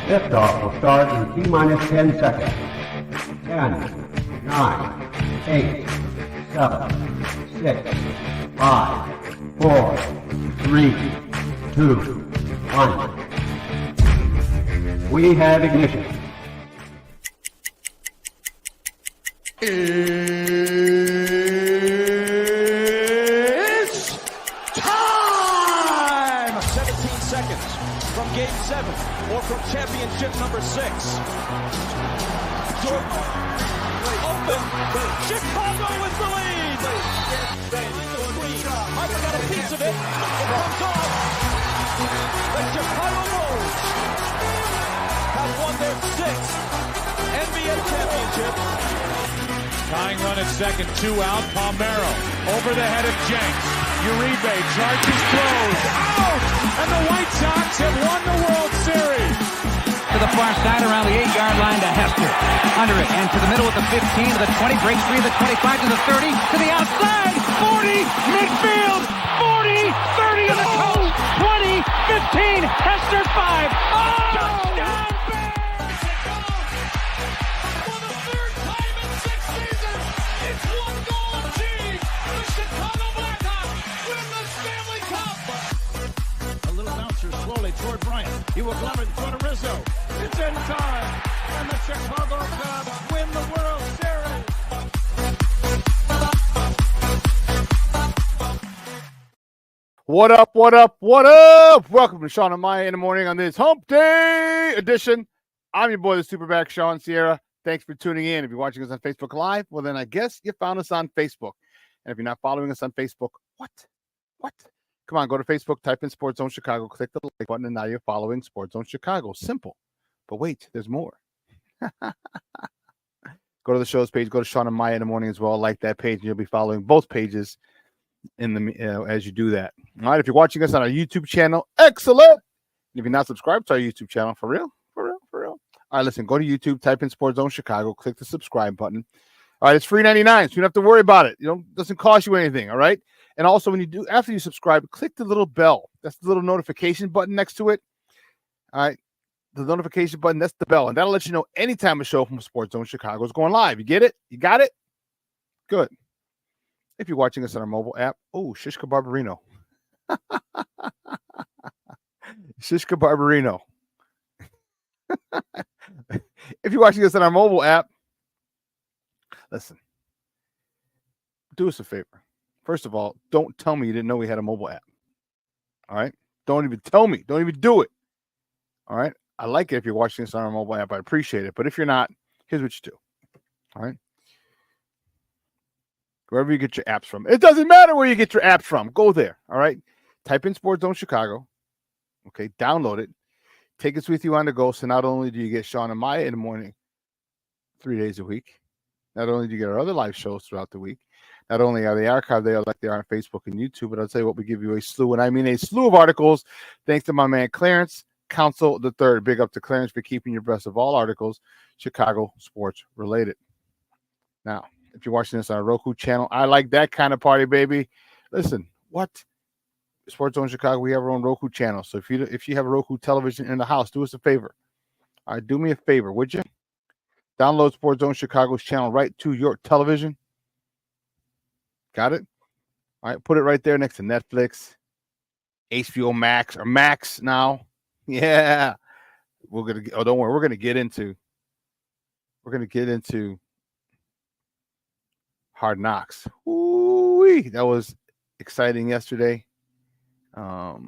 Liftoff will start in T-minus 10 seconds. 10, 9, 8, 7, 6, 5, 4, 3, 2, 1. We have ignition. It's time! 17 seconds from Game 7 or from championship number 6. Jordan open. Chicago with the lead. Harper got a piece of it. It comes off. The Chicago Bulls have won their 6th NBA championship. Tying run at second, 2 out. Palmero over the head of Jenks. Uribe charges, throws, out! And the White Sox have won the World Series. To the far side around the 8-yard line to Hester. Under it and to the middle with the 15 to the 20, breaks free of the 25 to the 30, to the outside, 40, midfield, 40, 30 to the coast, 20, 15, Hester 5. Oh! Touchdown! Toward Bryant. He will glove it toward Rizzo. It's in time. And the Chicago Cubs win the World Series. What up, what up, what up? Welcome to Shawn and Maya in the morning on this Hump Day edition. I'm your boy, the SuperBack, Shawn Sierra. Thanks for tuning in. If you're watching us on Facebook Live, well, then I guess you found us on Facebook. And if you're not following us on Facebook, what? Come on, go to Facebook, type in Sports Zone Chicago, click the like button, and now you're following Sports Zone Chicago. Simple. But wait, there's more. Go to the show's page, go to Shawn and Maya in the morning as well. Like that page, and you'll be following both pages in the as you do that. All right, if you're watching us on our YouTube channel, excellent. And if you're not subscribed to our YouTube channel, for real. All right, listen, go to YouTube, type in Sports Zone Chicago, click the subscribe button. All right, it's free 99, so you don't have to worry about it. It doesn't cost you anything, all right? And also, when you do, after you subscribe, click the little bell. That's the little notification button next to it. All right. The notification button, that's the bell. And that'll let you know anytime a show from Sports Zone Chicago is going live. You get it? You got it? Good. If you're watching us on our mobile app, Shishka Barbarino. Shishka Barbarino. If you're watching us on our mobile app, listen, do us a favor. First of all, don't tell me you didn't know we had a mobile app. All right? Don't even tell me. Don't even do it. All right? I like it if you're watching this on our mobile app. I appreciate it. But if you're not, here's what you do. All right? Wherever you get your apps from. It doesn't matter where you get your apps from. Go there. All right? Type in Sports Zone Chicago. Okay? Download it. Take us with you on the go. So not only do you get Shawn and Maya in the morning 3 days a week, not only do you get our other live shows throughout the week, not only are they archived there like they are on Facebook and YouTube, but I'll tell you what, we give you a slew, and I mean a slew of articles, thanks to my man Clarence Council III. Big up to Clarence for keeping you abreast of all articles Chicago sports related. Now, if you're watching this on a Roku channel, I like that kind of party, baby. Listen, what? Sports Zone Chicago, we have our own Roku channel. So if you have a Roku television in the house, do us a favor. All right, do me a favor, would you? Download Sports Zone Chicago's channel right to your television. Got it? All right, put it right there next to Netflix, HBO Max, or Max now. Yeah. Don't worry, we're gonna get into Hard Knocks. Ooh, that was exciting yesterday. That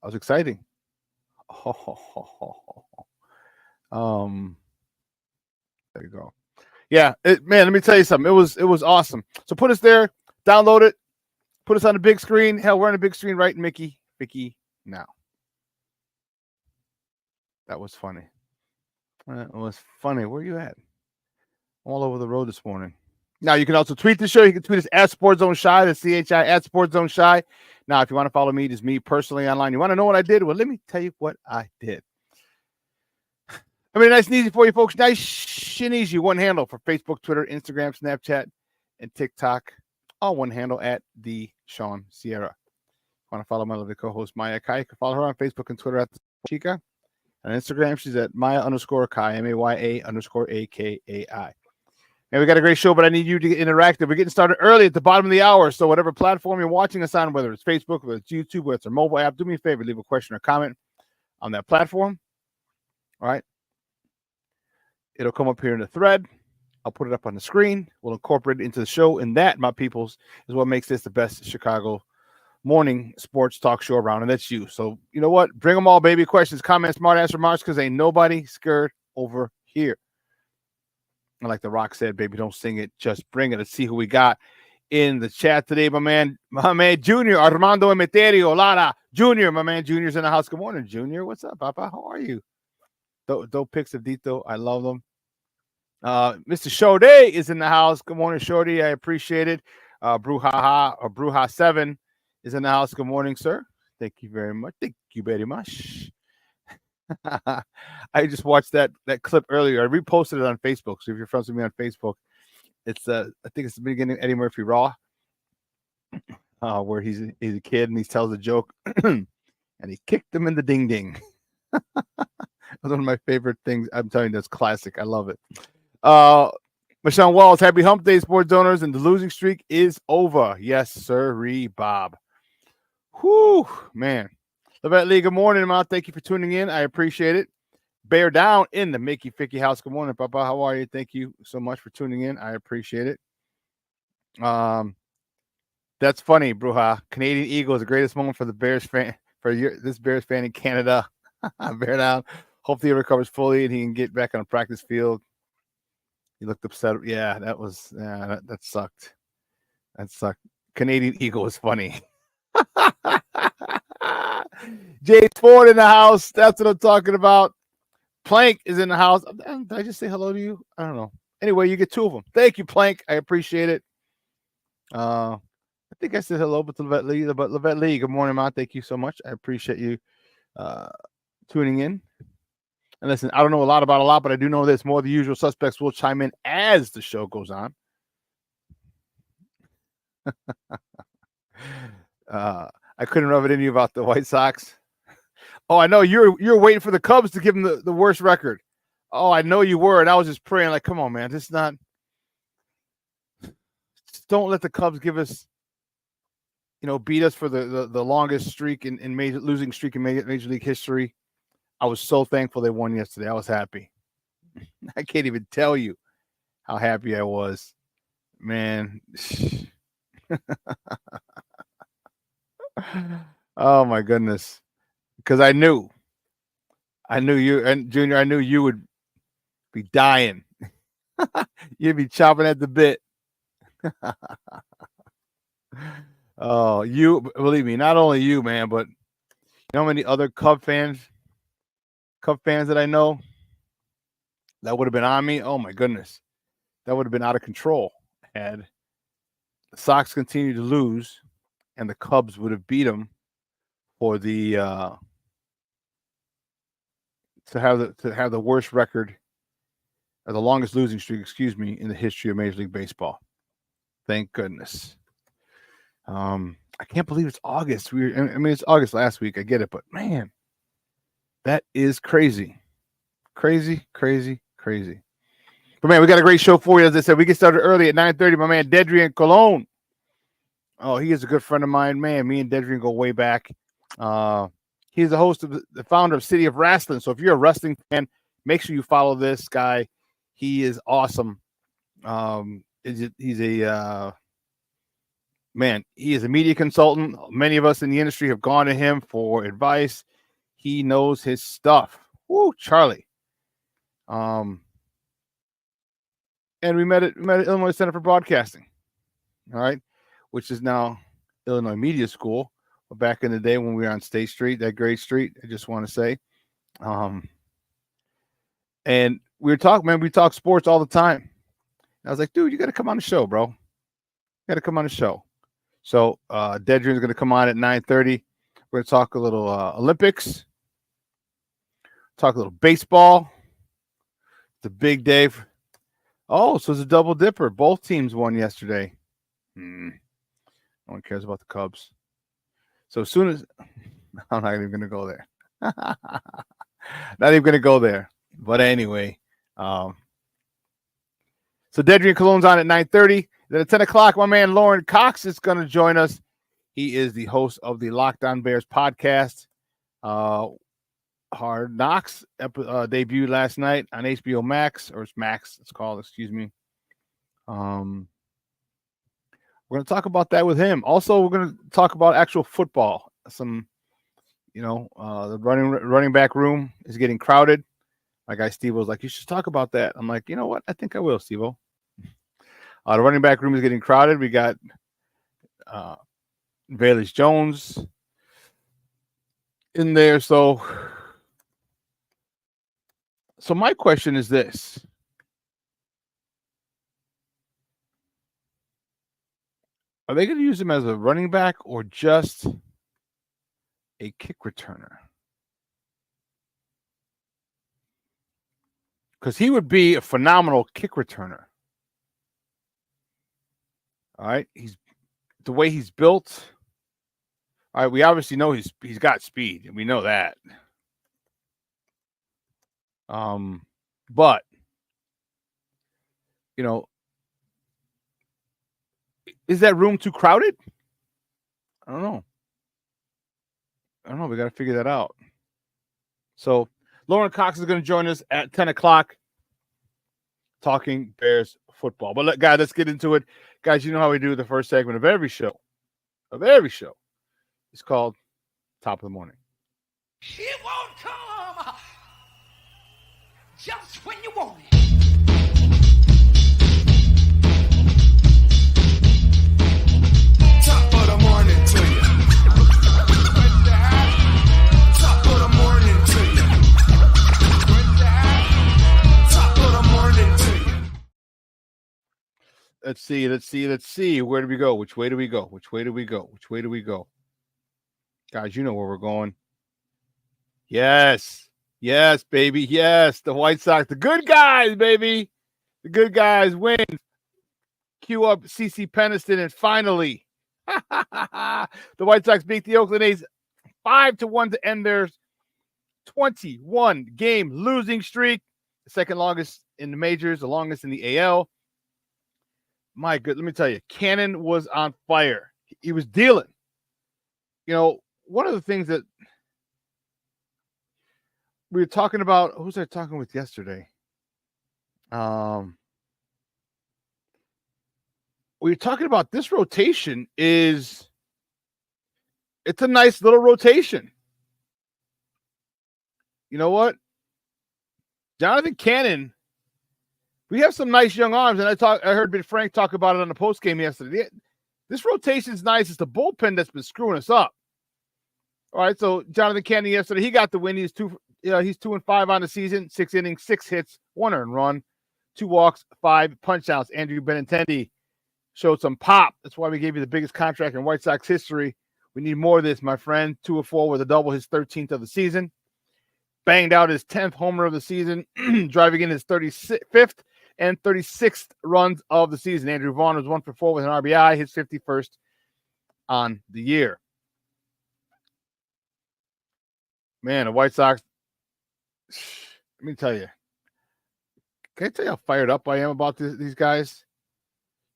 was exciting. There you go. Yeah, man, let me tell you something. It was awesome. So put us there, download it, put us on the big screen. Hell, we're on the big screen right, Mickey now. That was funny. It was funny. Where you at? All over the road this morning. Now, you can also tweet the show. You can tweet us at Sports Zone Shy, that's CHI, at Sports Zone Shy. Now, if you want to follow me, it is me personally online. You want to know what I did? Well, let me tell you what I did. I mean, nice and easy for you folks. Nice and easy. One handle for Facebook, Twitter, Instagram, Snapchat, and TikTok. All one handle at the Shawn Sierra. Want to follow my lovely co-host Maya Kai? You can follow her on Facebook and Twitter at the Chica. On Instagram, she's at Maya_Kai, MAYA_AKAI. And we got a great show, but I need you to get interactive. We're getting started early at the bottom of the hour. So whatever platform you're watching us on, whether it's Facebook, whether it's YouTube, whether it's a mobile app, do me a favor, leave a question or comment on that platform. All right. It'll come up here in the thread. I'll put it up on the screen. We'll incorporate it into the show. And that, my peoples, is what makes this the best Chicago morning sports talk show around. And that's you. So you know what? Bring them all, baby. Questions, comments, smart ass remarks, because ain't nobody scared over here. And like The Rock said, baby, don't sing it. Just bring it. Let's see who we got in the chat today. My man Junior, Armando Emeterio, Lara. Junior, my man Junior's in the house. Good morning, Junior. What's up, Papa? How are you? Dope pics of Dito. I love them. Mr. Shode is in the house. Good morning, Shorty. I appreciate it. Bruha7 is in the house. Good morning, sir. Thank you very much. Thank you very much. I just watched that clip earlier. I reposted it on Facebook. So if you're friends with me on Facebook, it's I think it's the beginning of Eddie Murphy Raw, where he's a kid and he tells a joke and he kicked him in the ding ding. That's one of my favorite things. I'm telling you, that's classic. I love it. Michelle Walls, happy hump day, sports owners, and the losing streak is over. Yes, sir, Bob. Whew, man. Levette Lee, good morning, Mount. Thank you for tuning in. I appreciate it. Bear down in the Mickey Ficky house. Good morning, Papa. How are you? Thank you so much for tuning in. I appreciate it. That's funny, Bruja. Canadian Eagle is the greatest moment for the Bears fan, this Bears fan in Canada. Bear down. Hopefully he recovers fully and he can get back on the practice field. He looked upset. Yeah, that sucked. That sucked. Canadian Eagle was funny. James Ford in the house. That's what I'm talking about. Plank is in the house. Did I just say hello to you? I don't know. Anyway, you get two of them. Thank you, Plank. I appreciate it. I think I said hello, but Levette Lee, good morning, man. Thank you so much. I appreciate you tuning in. And listen, I don't know a lot about a lot, but I do know this. More of the usual suspects will chime in as the show goes on. I couldn't rub it in you about the White Sox. Oh, I know you're waiting for the Cubs to give them the worst record. Oh, I know you were, and I was just praying, like, come on, man, just don't let the Cubs give us, beat us for the longest streak in losing streak in Major League history. I was so thankful they won yesterday. I was happy. I can't even tell you how happy I was, man. Oh my goodness. Because I knew you, and Junior, I knew you would be dying. You'd be chopping at the bit. Oh, you, believe me, not only you, man, but you know how many other Cub fans that I know that would have been on me? Oh my goodness. That would have been out of control had the Sox continued to lose and the Cubs would have beat them for the to have the worst record or the longest losing streak, in the history of Major League Baseball. Thank goodness. I can't believe it's August. It's August last week. I get it, but man, that is crazy. Crazy. But man, we got a great show for you. As I said, we get started early at 9:30. My man Dedrian Colon. Oh, he is a good friend of mine. Man, me and Dedrian go way back. He's the host of the founder of City of Wrestling. So if you're a wrestling fan, make sure you follow this guy. He is awesome. He's a man. He is a media consultant. Many of us in the industry have gone to him for advice. He knows his stuff. Woo, Charlie. And we met at Illinois Center for Broadcasting. All right, which is now Illinois Media School. But back in the day when we were on State Street, that great street, I just want to say. And we talk sports all the time. And I was like, dude, you got to come on the show, bro. You got to come on the show. So Dedrian's going to come on at 9:30. We're going to talk a little Olympics, talk a little baseball. It's a big day. So it's a double dipper. Both teams won yesterday. No one cares about the Cubs. So as soon as I'm not even going to go there. Not even going to go there. But anyway, so Dedrian Cologne's on at 9:30. Then at 10 o'clock, my man Lauren Cox is going to join us. He is the host of the Locked On Bears podcast. Hard Knocks debuted last night on HBO Max, or it's Max, it's called, excuse me. We're going to talk about that with him. Also, we're going to talk about actual football. Some, the running back room is getting crowded. My guy Steve was like, you should talk about that. I'm like, you know what? I think I will, Steve-O. The running back room is getting crowded. We got Velus Jones in there. So my question is this. Are they going to use him as a running back or just a kick returner? Because he would be a phenomenal kick returner. All right. He's the way he's built. All right. We obviously know he's got speed, and we know that. But is that room too crowded? I don't know. We got to figure that out. So Lauren Cox is going to join us at 10 o'clock talking Bears football. But guys, let's get into it. Guys, you know how we do the first segment of every show. It's called Top of the Morning. It won't come just when you want it. Top of the morning to you. Top of the morning to you. Top of the morning to you. Let's see. Where do we go? Which way do we go? Guys, you know where we're going. Yes, baby. Yes, the White Sox, the good guys, baby. The good guys win. Cue up CeCe Peniston, and finally, the White Sox beat the Oakland A's 5-1 to end their 21-game losing streak, the second longest in the majors, the longest in the AL. My good, let me tell you, Cannon was on fire. He was dealing. One of the things that we were talking about, who was I talking with yesterday? We were talking about this rotation it's a nice little rotation. You know what? Jonathan Cannon, we have some nice young arms, and I heard Big Frank talk about it on the post game yesterday. This rotation's nice. It's the bullpen that's been screwing us up. All right, so Jonathan Cannon yesterday, he got the win. He's 2-5 on the season, 6 innings, 6 hits, 1 earned run, 2 walks, 5 punch-outs. Andrew Benintendi showed some pop. That's why we gave you the biggest contract in White Sox history. We need more of this, my friend. 2 of 4 with a double, his 13th of the season. Banged out his 10th homer of the season, driving in his 35th and 36th runs of the season. Andrew Vaughn was 1 for 4 with an RBI, his 51st on the year. Man, the White Sox, let me tell you. Can I tell you how fired up I am about these guys?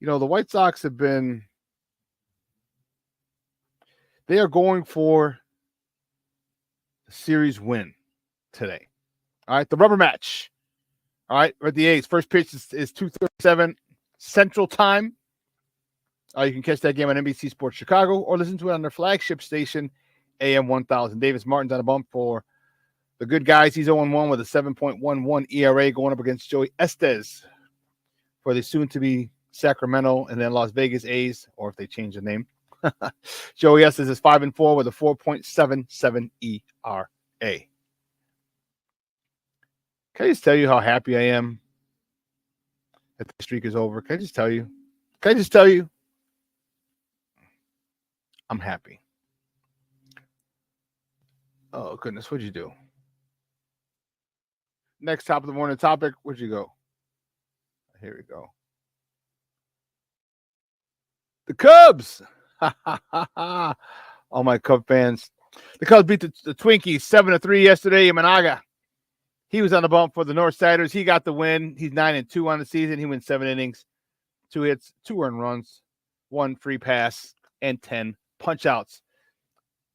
The White Sox have been, they are going for a series win today. All right, the rubber match. All right, we're at the A's. First pitch is 2:37 Central Time. You can catch that game on NBC Sports Chicago or listen to it on their flagship station, AM 1000. Davis Martin's on a bump for the good guys. He's 0-1 with a 7.11 ERA going up against Joey Estes for the soon-to-be Sacramento and then Las Vegas A's, or if they change the name. Joey Estes is 5-4 with a 4.77 ERA. Can I just tell you how happy I am that the streak is over? Can I just tell you? I'm happy. Oh, goodness. What'd you do? Next top of the morning topic. Where'd you go? Here we go. The Cubs. All my Cub fans. The Cubs beat the Twinkies 7-3 yesterday in Monaga. He was on the bump for the Northsiders. He got the win. He's 9-2 on the season. He went 7 innings, 2 hits, 2 earned runs, 1 free pass, and 10 punch-outs.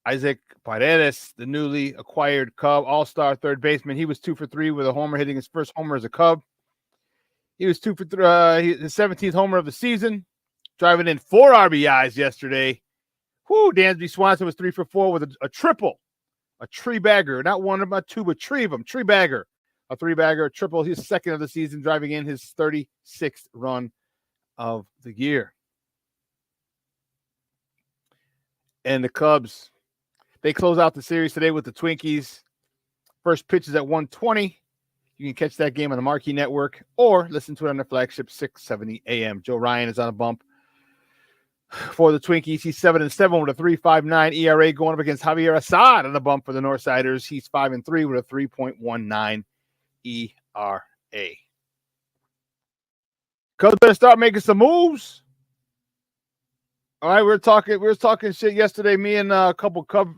Isaac Paredes, the newly acquired Cub all-star third baseman, he was 2 for 3 with a homer, hitting his first homer as a Cub. He was 2 for 3, his 17th homer of the season, driving in 4 RBIs yesterday. Dansby Swanson was 3 for 4 with a triple. A tree bagger, not one of my 2, but 3 of them. Tree bagger, a 3-bagger, a triple. His second of the season, driving in his 36th run of the year. And the Cubs, they close out the series today with the Twinkies. First pitch is at 1:20. You can catch that game on the Marquee Network or listen to it on the flagship 670 AM. Joe Ryan is on a bump for the Twinkies. He's 7-7 with a 3.59 ERA, going up against Javier Assad on the bump for the Northsiders. He's 5-3 with a 3.19 ERA. Cubs better start making some moves. All right, we were talking shit yesterday. Me and a couple Cubs.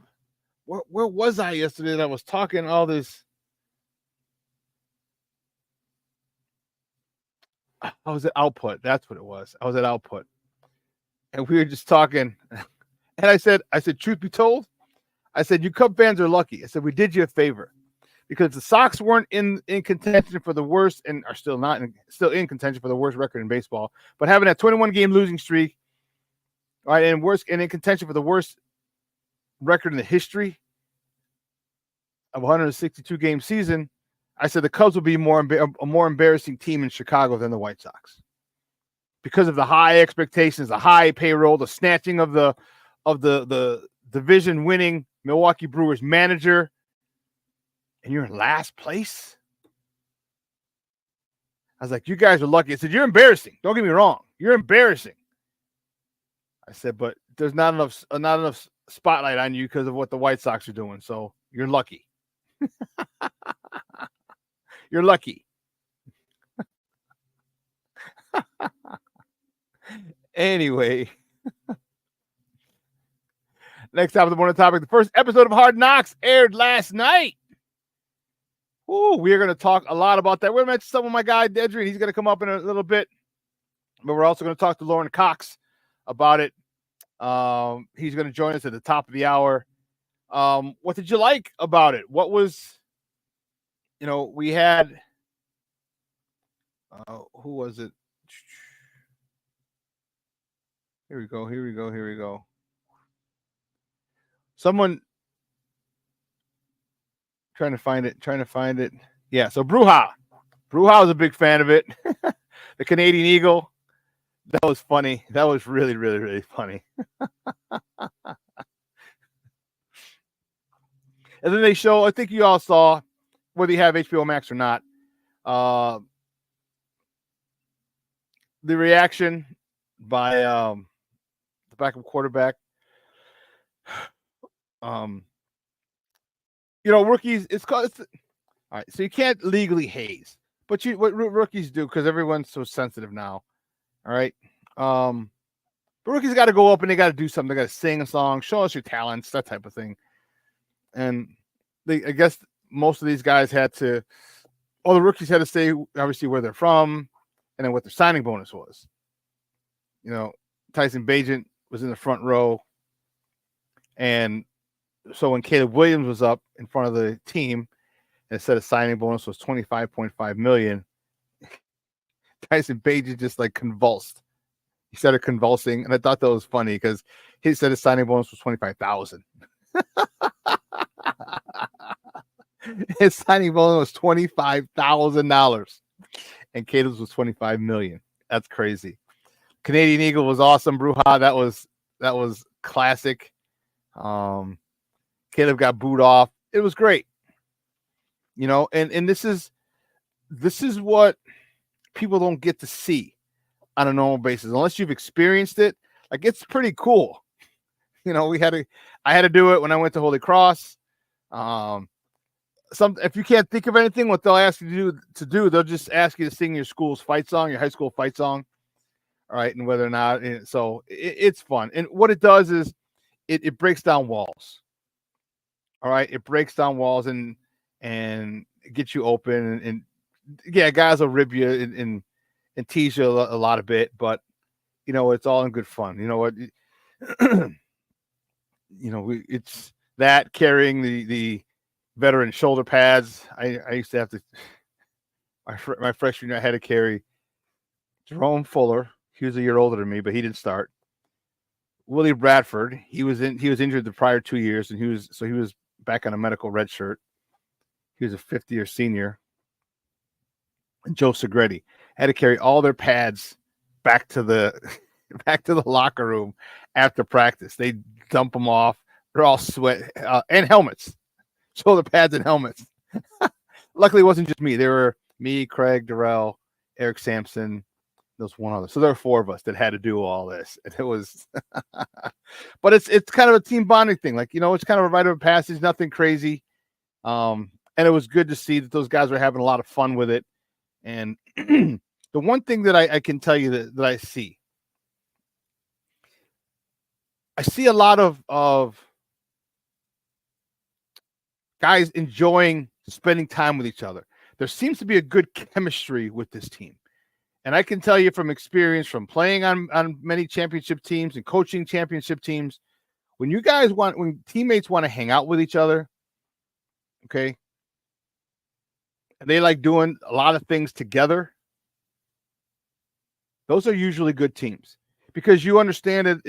Where was I yesterday that I was talking all this? I was at Output. That's what it was. I was at Output. And we were just talking, and I said, truth be told, I said, you Cub fans are lucky. I said, we did you a favor because the Sox weren't in contention for the worst and are still in contention for the worst record in baseball. But having that 21-game losing streak, all right, and in contention for the worst record in the history of a 162-game season, I said the Cubs will be a more embarrassing team in Chicago than the White Sox. Because of the high expectations, the high payroll, the snatching of the division-winning Milwaukee Brewers manager, and you're in last place. I was like, you guys are lucky. I said, you're embarrassing. Don't get me wrong. You're embarrassing. I said, but there's not enough spotlight on you because of what the White Sox are doing. So you're lucky. You're lucky. Anyway, next top of the morning topic. The first episode of Hard Knocks aired last night. We're going to talk a lot about that. We're going to mention some of my guy, Dedry. He's going to come up in a little bit. But we're also going to talk to Lauren Cox about it. He's going to join us at the top of the hour. What did you like about it? What was, we had, who was it? Here we go. Someone trying to find it. Yeah, so Bruja was a big fan of it. The Canadian Eagle. That was funny. That was really, really, really funny. And then they show, I think you all saw, whether you have HBO Max or not, the reaction by the backup quarterback. Rookies, all right, so you can't legally haze, but what rookies do, because everyone's so sensitive now. All right. But rookies got to go up and they got to do something. They got to sing a song, show us your talents, that type of thing. And I guess most of these guys the rookies had to say, obviously, where they're from and then what their signing bonus was. Tyson Bagent was in the front row. And so when Caleb Williams was up in front of the team, and said a signing bonus was $25.5 million, Tyson Bagent just convulsed. He started convulsing, and I thought that was funny because he said his signing bonus was $25,000. His signing bonus was $25,000, and Caleb's was $25 million. That's crazy. Canadian Eagle was awesome. Bruja, that was classic. Caleb got booed off. It was great. And this is what people don't get to see on a normal basis unless you've experienced it. It's pretty cool. I had to do it when I went to Holy Cross. If you can't think of anything, what they'll ask you to do, they'll just ask you to sing your school's fight song, your high school fight song. All right. And whether or not, so it's fun. And what it does is it breaks down walls. All right. It breaks down walls and get you open, and yeah, guys will rib you and tease you a lot of bit, but you know, it's all in good fun. You know what? You know, it's that carrying the veteran shoulder pads. I used to have to. My freshman year, I had to carry Jerome Fuller. He was a year older than me, but he didn't start. Willie Bradford. He was injured the prior 2 years, and he was back on a medical red shirt. He was a fifth-year senior. And Joe Segretti had to carry all their pads back to the locker room after practice. They dump them off. They're all sweat and helmets, shoulder pads and helmets. Luckily, it wasn't just me. There were me, Craig, Darrell, Eric Sampson. There was one other. So there were 4 of us that had to do all this. And it was, but it's kind of a team bonding thing. Like, you know, it's kind of a rite of passage, nothing crazy. And it was good to see that those guys were having a lot of fun with it. And the one thing that I can tell you that I see a lot of guys enjoying spending time with each other. There seems to be a good chemistry with this team. And I can tell you from experience, from playing on many championship teams and coaching championship teams, when teammates want to hang out with each other, okay, and they like doing a lot of things together, those are usually good teams, because you understand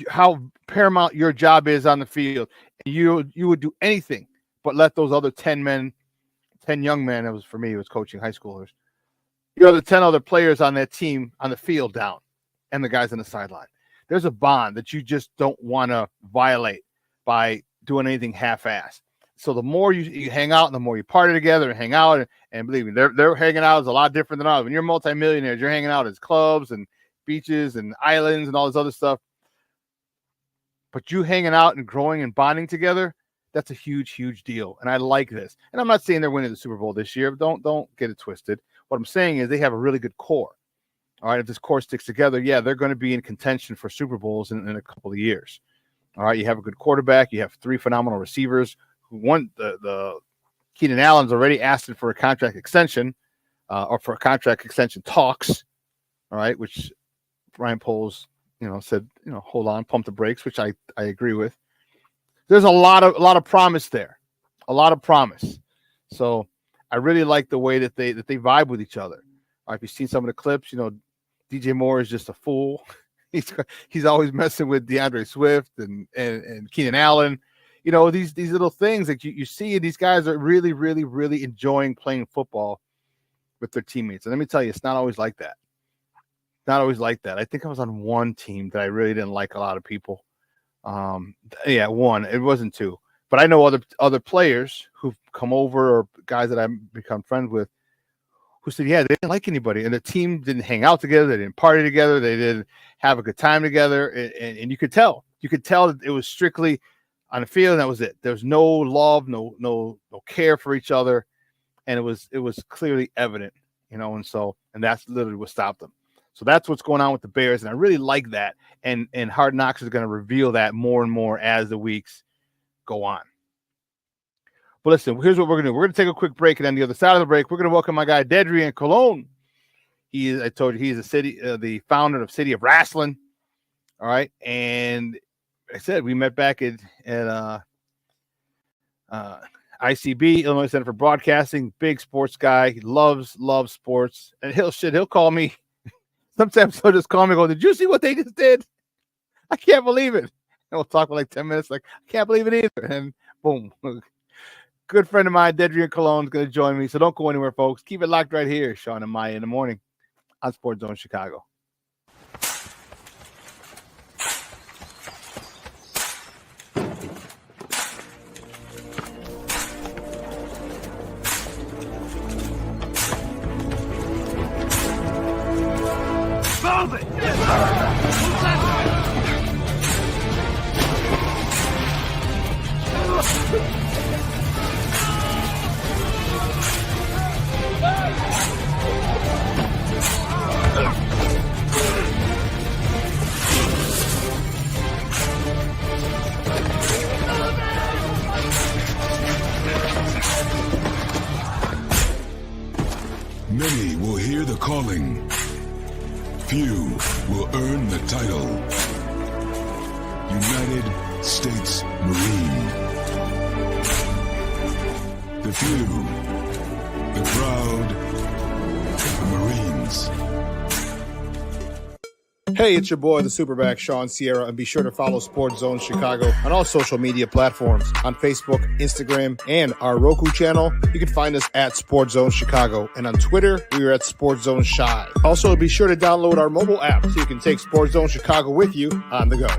how paramount your job is on the field. You would do anything but let those other 10 young men, for me, it was coaching high schoolers, the 10 other players on that team on the field down, and the guys on the sideline. There's a bond that you just don't want to violate by doing anything half-assed. So the more you hang out, and the more you party together and hang out, and believe me, they're hanging out is a lot different than ours. When you're multimillionaires, you're hanging out at clubs and beaches and islands and all this other stuff. But you hanging out and growing and bonding together, that's a huge, huge deal. And I like this. And I'm not saying they're winning the Super Bowl this year. Don't get it twisted. What I'm saying is they have a really good core. All right, if this core sticks together, yeah, they're going to be in contention for Super Bowls in a couple of years. All right, you have a good quarterback. You have 3 phenomenal receivers. The Keenan Allen's already asked for a contract extension, or for a contract extension talks. All right, which Ryan Poles, said, hold on, pump the brakes, which I agree with. There's a lot of promise there, a lot of promise. So I really like the way that they vibe with each other. All right, if you've seen some of the clips, DJ Moore is just a fool. He's always messing with DeAndre Swift and Keenan Allen. These little things that you see, and these guys are really, really, really enjoying playing football with their teammates. And let me tell you, it's not always like that. Not always like that. I think I was on one team that I really didn't like a lot of people. Yeah, one. It wasn't 2. But I know other players who've come over, or guys that I've become friends with, who said, yeah, they didn't like anybody. And the team didn't hang out together. They didn't party together. They didn't have a good time together. And you could tell. You could tell that it was strictly on the field, and that was it. There was no love, no care for each other. And it was clearly evident, and that's literally what stopped them. So that's what's going on with the Bears. And I really like that. And Hard Knocks is going to reveal that more and more as the weeks go on. But listen, here's what we're going to do. We're going to take a quick break, and on the other side of the break, we're going to welcome my guy, Dedrian Colon. I told you, he's the founder of City of Wrestling. All right. And I said, we met back at ICB, Illinois Center for Broadcasting. Big sports guy. He loves sports. And he'll call me. Sometimes he'll just call me and go, did you see what they just did? I can't believe it. And we'll talk for like 10 minutes. Like, I can't believe it either. And boom. Good friend of mine, Dedrian Colon, is going to join me. So don't go anywhere, folks. Keep it locked right here, Shawn and Maya in the morning on Sports Zone Chicago. Many will hear the calling. Few will earn the title. United States Marine. The few, the proud, the Marines. Hey, it's your boy, the SuperBack, Shawn Sierra, and be sure to follow Sports Zone Chicago on all social media platforms, on Facebook, Instagram, and our Roku channel. You can find us at Sports Zone Chicago, and on Twitter, we are at Sports Zone Shy. Also, be sure to download our mobile app so you can take Sports Zone Chicago with you on the go.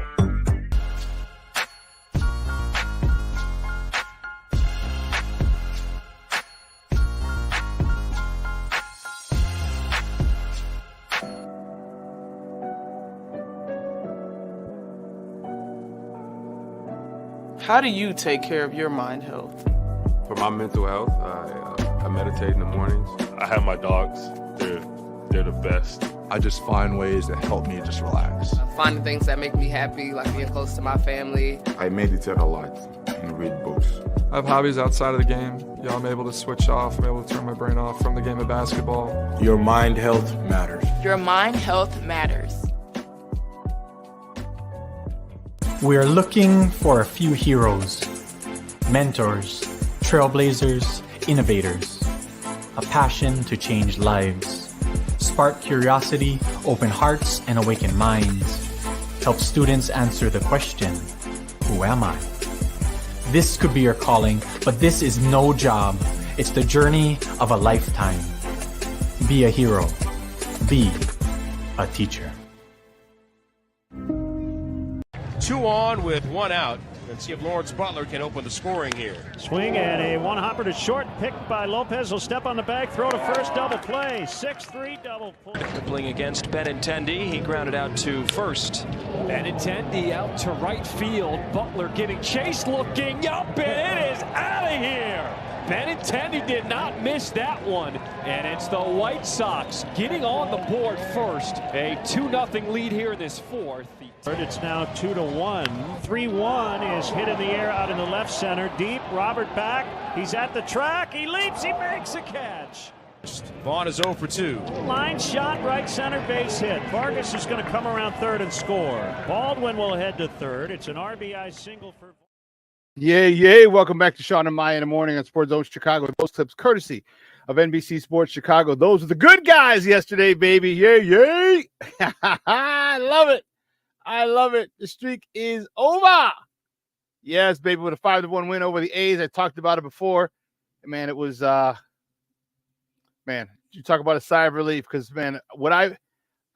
How do you take care of your mind health? For my mental health, I meditate in the mornings. I have my dogs. They're the best. I just find ways that help me just relax. Finding things that make me happy, like being close to my family. I meditate a lot and read books. I have hobbies outside of the game. I'm able to switch off. I'm able to turn my brain off from the game of basketball. Your mind health matters. Your mind health matters. We are looking for a few heroes, mentors, trailblazers, innovators, a passion to change lives, spark curiosity, open hearts, and awaken minds, help students answer the question, who am I? This could be your calling, but this is no job. It's the journey of a lifetime. Be a hero. Be a teacher. 2 on with 1 out. Let's see if Lawrence Butler can open the scoring here. Swing and a one-hopper to short, picked by Lopez. Will step on the bag, throw to first, double play. 6-3 double play. Dribbling against Benintendi. He grounded out to first. Benintendi out to right field. Butler getting chased, looking up, and it is out of here. Benintendi did not miss that one, and it's the White Sox getting on the board first. A 2-0 lead here in this fourth. It's now 2-1. 3-1 is hit in the air out in the left center. Deep, Robert back. He's at the track. He leaps. He makes a catch. Vaughn is 0 for 2. Line shot, right center base hit. Vargas is going to come around third and score. Baldwin will head to third. It's an RBI single for... Yeah. Welcome back to Shawn and Maya in the morning on Sports Zone Chicago. Those clips courtesy of NBC Sports Chicago. Those are the good guys yesterday, baby. Yay. I love it. The streak is over. Yes, baby, with a 5-1 win over the A's. I talked about it before. Man, it was, you talk about a sigh of relief because, man, I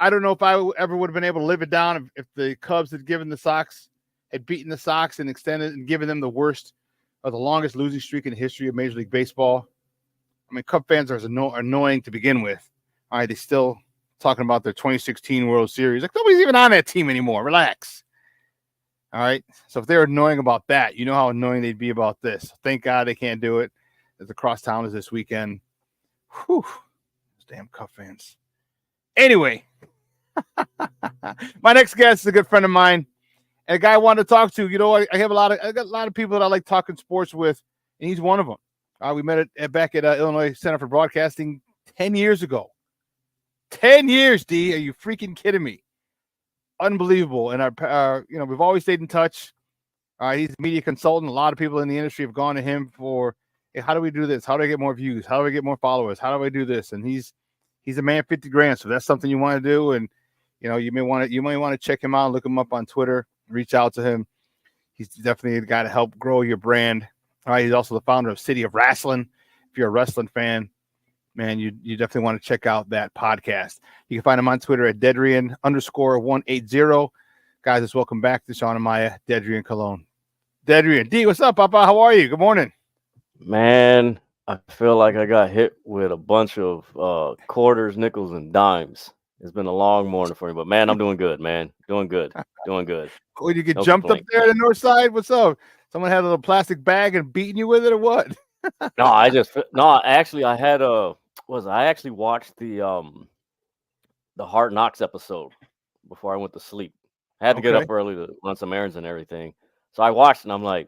don't know if I ever would have been able to live it down if the Cubs had beaten the Sox and extended and given them the worst or the longest losing streak in the history of Major League Baseball. I mean, Cub fans are annoying to begin with. All right, they still talking about their 2016 World Series. Like, nobody's even on that team anymore. Relax. All right. So if they're annoying about that, you know how annoying they'd be about this. Thank God they can't do it as the crosstown is this weekend. Whew. Those damn Cub fans. Anyway, my next guest is a good friend of mine and a guy I wanted to talk to. You know, I got a lot of people that I like talking sports with, and he's one of them. We met back at Illinois Center for Broadcasting 10 years ago. 10 years, D. Are you freaking kidding me? Unbelievable. And we've always stayed in touch. He's a media consultant. A lot of people in the industry have gone to him for, hey, how do we do this? How do I get more views? How do I get more followers? How do I do this? And he's a man 50 grand. So that's something you want to do. And you may want to check him out, look him up on Twitter, reach out to him. He's definitely the guy to help grow your brand. He's also the founder of City of Wrestling. If you're a wrestling fan, man, you definitely want to check out that podcast. You can find him on Twitter at Dedrian_180. Guys, let's welcome back to Shawn and Maya, Dedrian Cologne. Dedrian, D, what's up, Papa? How are you? Good morning. Man, I feel like I got hit with a bunch of quarters, nickels, and dimes. It's been a long morning for me, but man, I'm doing good, man. Doing good. Did you get jumped up there on the north side? What's up? Someone had a little plastic bag and beating you with it or what? Actually, I actually watched the Hard Knocks episode before I went to sleep. I had to get up early to run some errands and everything. So I watched and I'm like,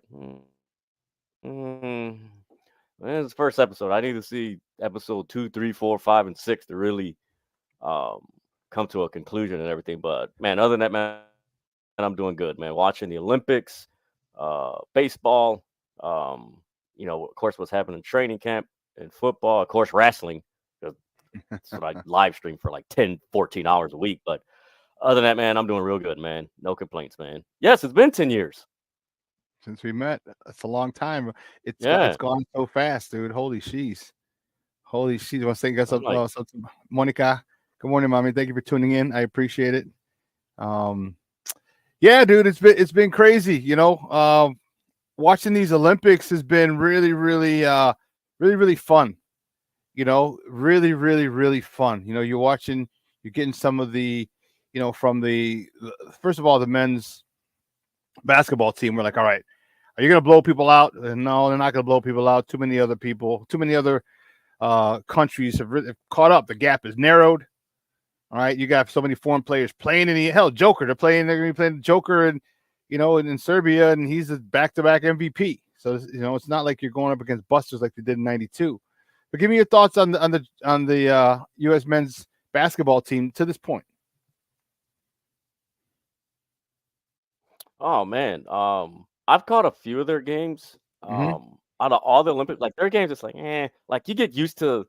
it's the first episode. I need to see episode 2, 3, 4, 5, and 6 to really come to a conclusion and everything. But man, other than that, man, I'm doing good, man. Watching the Olympics, baseball, of course, what's happening in training camp and football, of course, wrestling. That's what I live stream for like 10, 14 hours a week. But other than that, man, I'm doing real good, man. No complaints, man. Yes, it's been 10 years. Since we met. That's a long time. It's gone so fast, dude. Holy sheesh. Holy sheesh. I want to say something, Monica. Good morning, mommy. Thank you for tuning in. I appreciate it. Yeah, dude, it's been crazy. Watching these Olympics has been really, really, really fun. Really, really, really fun. You're getting some of the, from the first of all, the men's basketball team. We're like, all right, are you going to blow people out? No, they're not going to blow people out. Too many other countries have caught up. The gap is narrowed. All right, you got so many foreign players playing in the Joker. They're going to be playing Joker and in Serbia, and he's a back-to-back MVP. So it's not like you're going up against busters like they did in '92. But give me your thoughts on the U.S. men's basketball team to this point. Oh man, I've caught a few of their games. Out of all the Olympics, like their games, it's like, like you get used to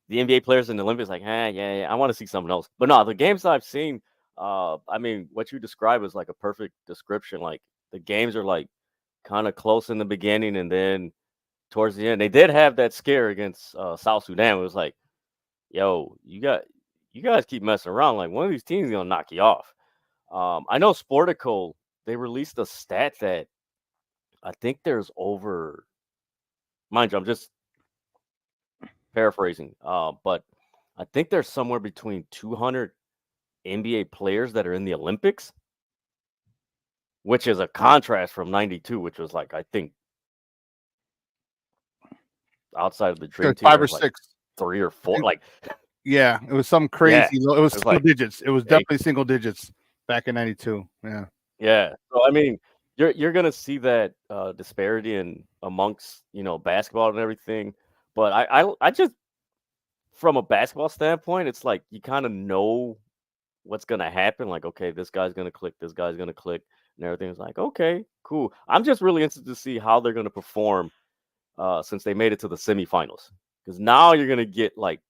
the NBA players in the Olympics, like, yeah, I want to see something else. But no, the games I've seen, I mean, what you describe is like a perfect description. Like the games are like kind of close in the beginning, and then towards the end, they did have that scare against South Sudan. It was like, yo, you guys keep messing around. Like one of these teams is gonna knock you off. I know Sportico, they released a stat that I think there's over, mind you, I'm just paraphrasing, but I think there's somewhere between 200 NBA players that are in the Olympics, which is a contrast from '92, which was like, I think, outside of the dream team, 5 or like 6, 3 or 4, like yeah, it was some crazy. Yeah, it was single like digits. It was definitely single digits back in '92. Yeah. Yeah. So I mean, you're gonna see that disparity in amongst basketball and everything. But I just, from a basketball standpoint, it's like you kind of know what's gonna happen. Like, okay, this guy's gonna click, this guy's gonna click, and everything's like, okay, cool. I'm just really interested to see how they're gonna perform since they made it to the semifinals. Because now you're gonna get like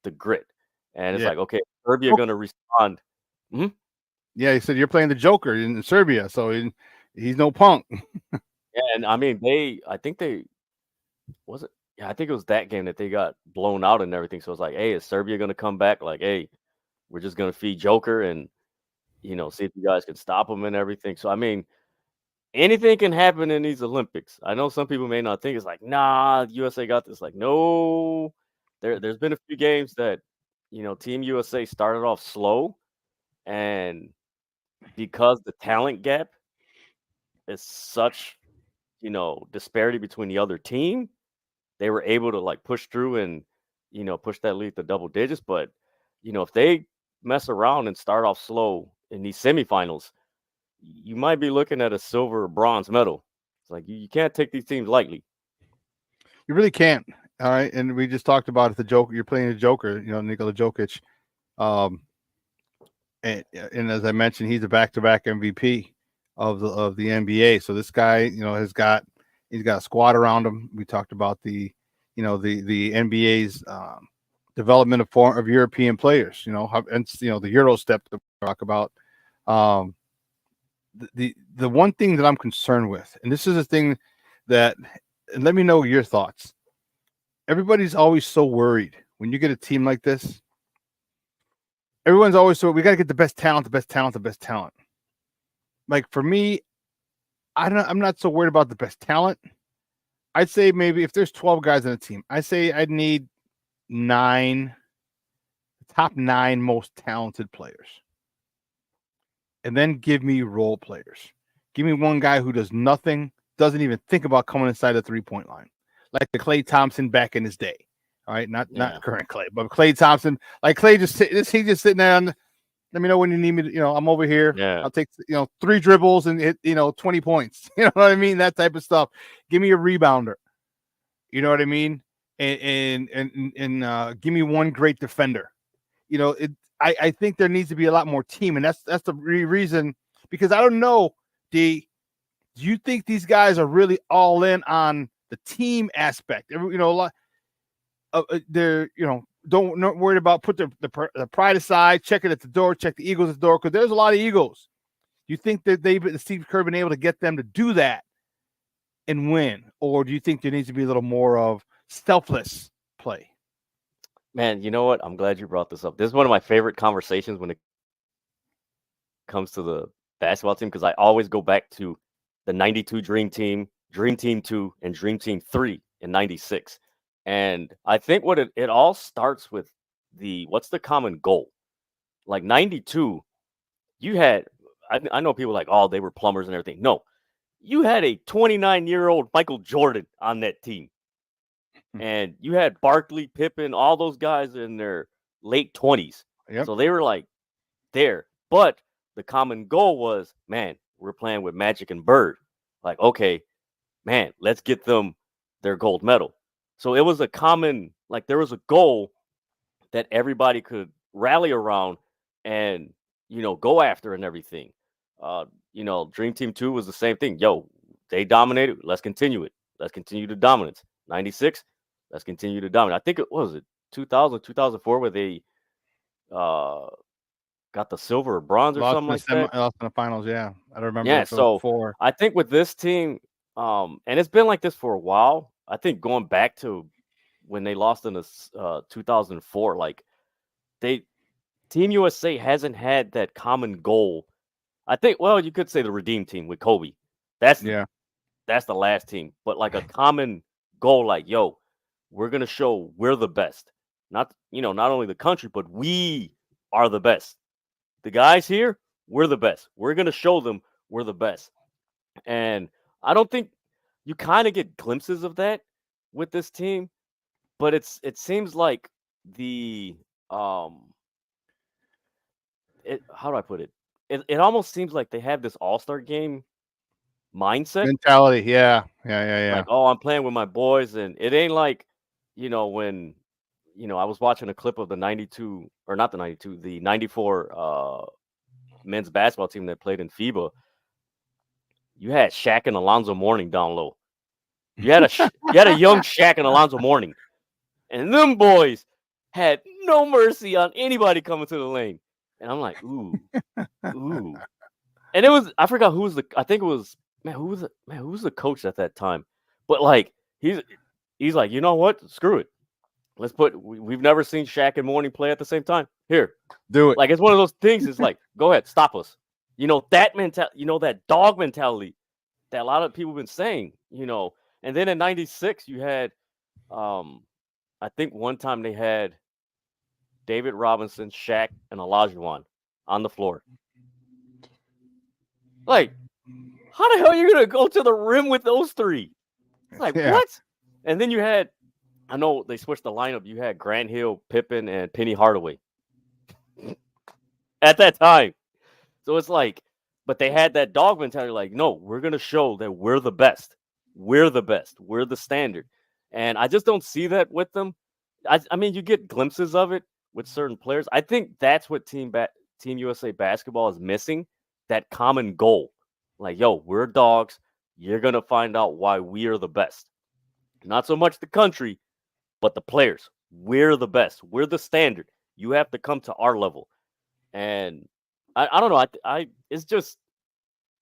the grit, and it's like, okay, Serbia gonna respond. Yeah, he said you're playing the Joker in Serbia, so he's no punk. Yeah, and I mean, I think it was that game that they got blown out and everything. So it's like, hey, is Serbia gonna come back? Like, hey, we're just gonna feed Joker and see if you guys can stop him and everything. So I mean, anything can happen in these Olympics. I know some people may not think it's like, nah, USA got this. Like, no, there's been a few games that Team USA started off slow, and because the talent gap is such disparity between the other team, they were able to like push through and push that lead to double digits. But if they mess around and start off slow in these semifinals, you might be looking at a silver or bronze medal. It's like you can't take these teams lightly. You really can't. All right, and we just talked about it. The Joker, you're playing the Joker. Nikola Jokic. And as I mentioned, he's a back-to-back MVP of the NBA. So this guy, he's got a squad around him. We talked about the NBA's development of European players. And the Euro step to talk about. The one thing that I'm concerned with, and this is a thing that, and let me know your thoughts. Everybody's always so worried when you get a team like this. Everyone's always so, we got to get the best talent. Like for me, I'm not so worried about the best talent. I'd say maybe if there's 12 guys on a team, I say I'd need 9, the top 9 most talented players. And then give me role players. Give me one guy who does nothing, doesn't even think about coming inside the 3-point line. Like the Klay Thompson back in his day. All right, not current Klay, but Klay Thompson. Like Klay he's just sitting there and let me know when you need me to, I'm over here. Yeah. I'll take 3 dribbles and hit 20 points. You know what I mean? That type of stuff. Give me a rebounder. You know what I mean? and give me one great defender. You know, I think there needs to be a lot more team, and that's the reason, because I don't know, do you think these guys are really all in on the team aspect? You know, a lot they're, you know, not worried about put the pride aside, check it at the door, check the egos at the door, because there's a lot of egos. Do you think that Steve Kerr been able to get them to do that and win, or do you think there needs to be a little more of selfless play? Man, you know what? I'm glad you brought this up. This is one of my favorite conversations when it comes to the basketball team, because I always go back to the 92 Dream Team, Dream Team 2, and Dream Team 3 in 96. And I think what it all starts with what's the common goal? Like 92, you had, I know people like, oh, they were plumbers and everything. No, you had a 29-year-old Michael Jordan on that team. And you had Barkley, Pippen, all those guys in their late 20s. Yep. So they were like there. But the common goal was, man, we're playing with Magic and Bird. Like, okay, man, let's get them their gold medal. So it was a common, like there was a goal that everybody could rally around and, you know, go after and everything. You know, Dream Team 2 was the same thing. Yo, they dominated. Let's continue it. Let's continue the dominance. 96. Let's continue to dominate. I think it was 2000, 2004 where they got the silver or bronze or something like that. Lost in the finals, yeah. I remember. Yeah, so I think with this team, and it's been like this for a while. I think going back to when they lost in the 2004, like Team USA hasn't had that common goal. I think, well, you could say the Redeem Team with Kobe. That's the last team, but like a common goal, like, yo, we're going to show we're the best. Not only the country, but we are the best. The guys here, we're the best. We're going to show them we're the best. And I don't think you kind of get glimpses of that with this team, but it seems like how do I put it? It almost seems like they have this all-star game mindset. Mentality, yeah. Like, oh, I'm playing with my boys, and it ain't like, when, I was watching a clip of the 94 men's basketball team that played in FIBA. You had Shaq and Alonzo Mourning down low. You had a young Shaq and Alonzo Mourning, and them boys had no mercy on anybody coming to the lane. And I'm like, ooh. And it was, I forgot who was I think it was, who was the coach at that time? But like, he's like, you know what? Screw it. We've never seen Shaq and Mourning play at the same time. Here, do it. Like, it's one of those things. It's like, go ahead, stop us. That mentality, that dog mentality that a lot of people have been saying, And then in 96, you had, I think one time they had David Robinson, Shaq, and Olajuwon on the floor. Like, how the hell are you going to go to the rim with those three? Like, what? And then you had, I know they switched the lineup. You had Grant Hill, Pippen, and Penny Hardaway at that time. So it's like, but they had that dog mentality, like, no, we're going to show that we're the best. We're the best. We're the standard. And I just don't see that with them. I mean, you get glimpses of it with certain players. I think that's what Team USA basketball is missing, that common goal. Like, yo, we're dogs. You're going to find out why we are the best. Not so much the country, but the players. We're the best. We're the standard. You have to come to our level. And I don't know. It's just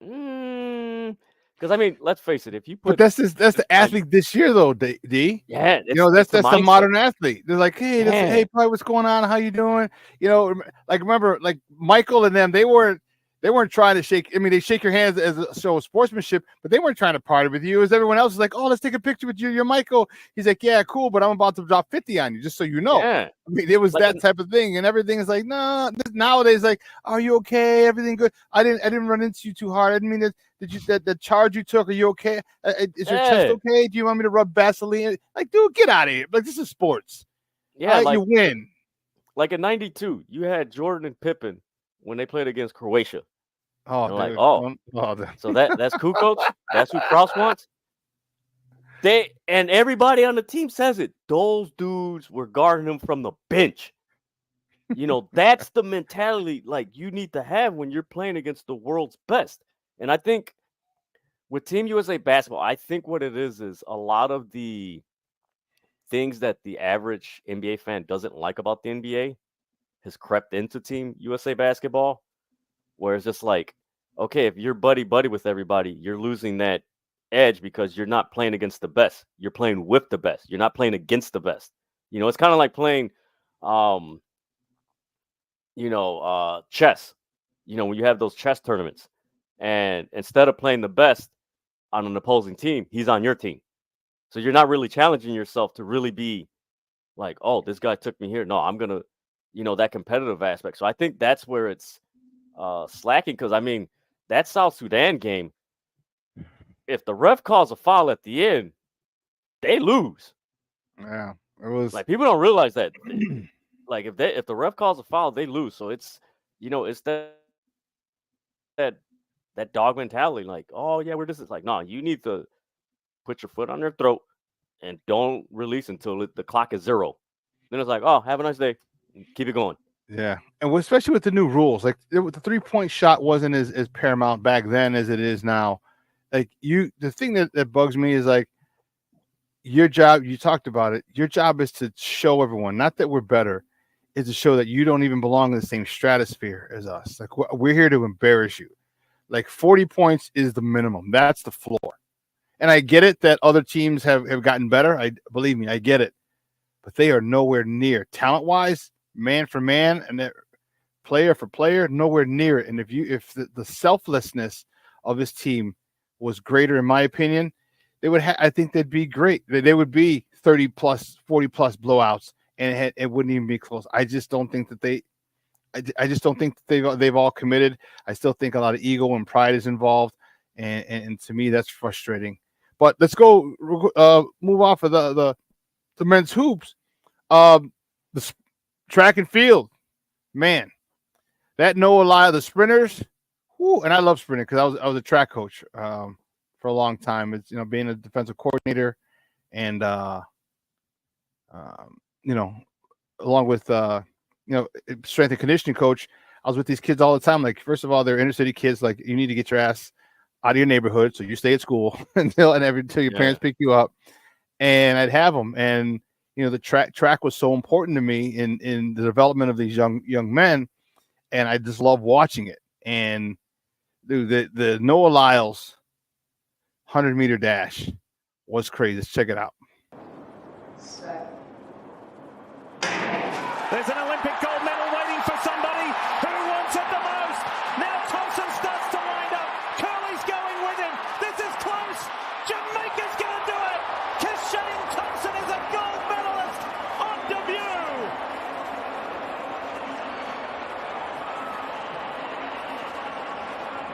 because I mean, let's face it. If you put, but that's the athlete this year, though, D. Yeah, that's the modern athlete. They're like, hey, hey, probably what's going on? How you doing? Like remember, like Michael and them, they weren't trying to shake. I mean, they shake your hands as a show of sportsmanship, but they weren't trying to party with you. As everyone else is like, oh, let's take a picture with you. You're Michael. He's like, yeah, cool, but I'm about to drop 50 on you, just so you know. Yeah. I mean, it was like, that type of thing, and everything is like, no. Nowadays, like, are you okay? Everything good? I didn't run into you too hard. I didn't mean that. Did you that charge you took? Are you okay? Is your chest okay? Do you want me to rub Vaseline? Like, dude, get out of here! Like, this is sports. Yeah, you win. Like in '92, you had Jordan and Pippen when they played against Croatia. Oh, like, so that's Kukoc? That's who Kraus wants? And everybody on the team says it. Those dudes were guarding him from the bench. That's the mentality like you need to have when you're playing against the world's best. And I think with Team USA basketball, I think what it is a lot of the things that the average NBA fan doesn't like about the NBA has crept into Team USA basketball, where it's just like, okay, if you're buddy with everybody, you're losing that edge because you're not playing against the best. You're playing with the best. You're not playing against the best. It's kind of like playing, chess. When you have those chess tournaments, and instead of playing the best on an opposing team, he's on your team. So you're not really challenging yourself to really be like, oh, this guy took me here. No, I'm gonna, that competitive aspect. So I think that's where it's slacking, because I mean that South Sudan game, if the ref calls a foul at the end, they lose. Yeah, it was like people don't realize that. Like if the ref calls a foul, they lose. So it's it's that dog mentality. Like, oh yeah, we're just like, no, you need to put your foot on their throat and don't release until the clock is 0. Then it's like, oh, have a nice day, keep it going. Yeah, and especially with the new rules, like the 3-point shot wasn't as paramount back then as it is now. Like the thing that bugs me is like your job. You talked about it. Your job is to show everyone, not that we're better, is to show that you don't even belong in the same stratosphere as us. Like we're here to embarrass you. Like 40 points is the minimum. That's the floor. And I get it that other teams have gotten better. Believe me, I get it, but they are nowhere near talent-wise, man for man, and player for player, nowhere near it. And if the selflessness of this team was greater, in my opinion, they would. I think they'd be great. They would be 30 plus, 40 plus blowouts, and it wouldn't even be close. I just don't think that I just don't think that they've all committed. I still think a lot of ego and pride is involved, and to me that's frustrating. But let's go move off of the men's hoops. The track and field, man, that Noah Lyle, the sprinters, and I love sprinting because I was a track coach for a long time. It's being a defensive coordinator, and along with strength and conditioning coach. I was with these kids all the time. Like, first of all, they're inner city kids. Like, you need to get your ass out of your neighborhood, so you stay at school until your parents pick you up. And I'd have them, and the track was so important to me in the development of these young men, and I just love watching it. And dude, the Noah Lyles 100-meter dash was crazy. Let's check it out. There's an Olympic gold medal waiting for somebody who wants it the most. Now Thompson starts to wind up. Curley's going with him. This is close. Jamaica's going to do it. Shane Thompson is a gold medalist on debut.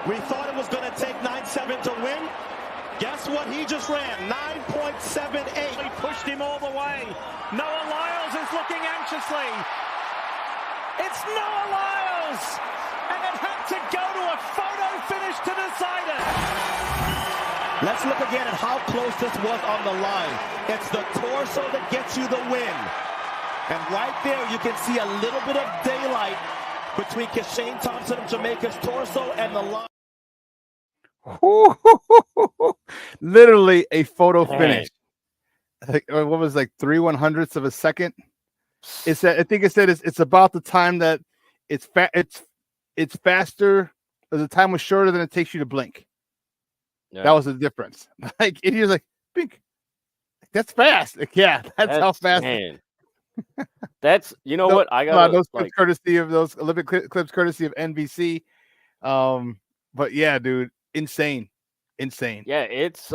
We thought it was going to take 9.7 to win. Guess what he just ran? 9.78. He pushed him all the way. Noah Lyles is looking anxiously. It's Noah Lyles! And it had to go to a photo finish to decide it. Let's look again at how close this was on the line. It's the torso that gets you the win. And right there you can see a little bit of daylight between Shane Thompson of Jamaica's torso and the line. Literally a photo finish. What was 3/100ths of a second? It said, I think it said it's about the time that it's faster. The time was shorter than it takes you to blink. Yeah. That was the difference. Like it was like blink. That's fast. Yeah, that's how fast. Man. That's what I got. Those clips courtesy of those Olympic clips, courtesy of NBC. But yeah, dude. Insane. Yeah, it's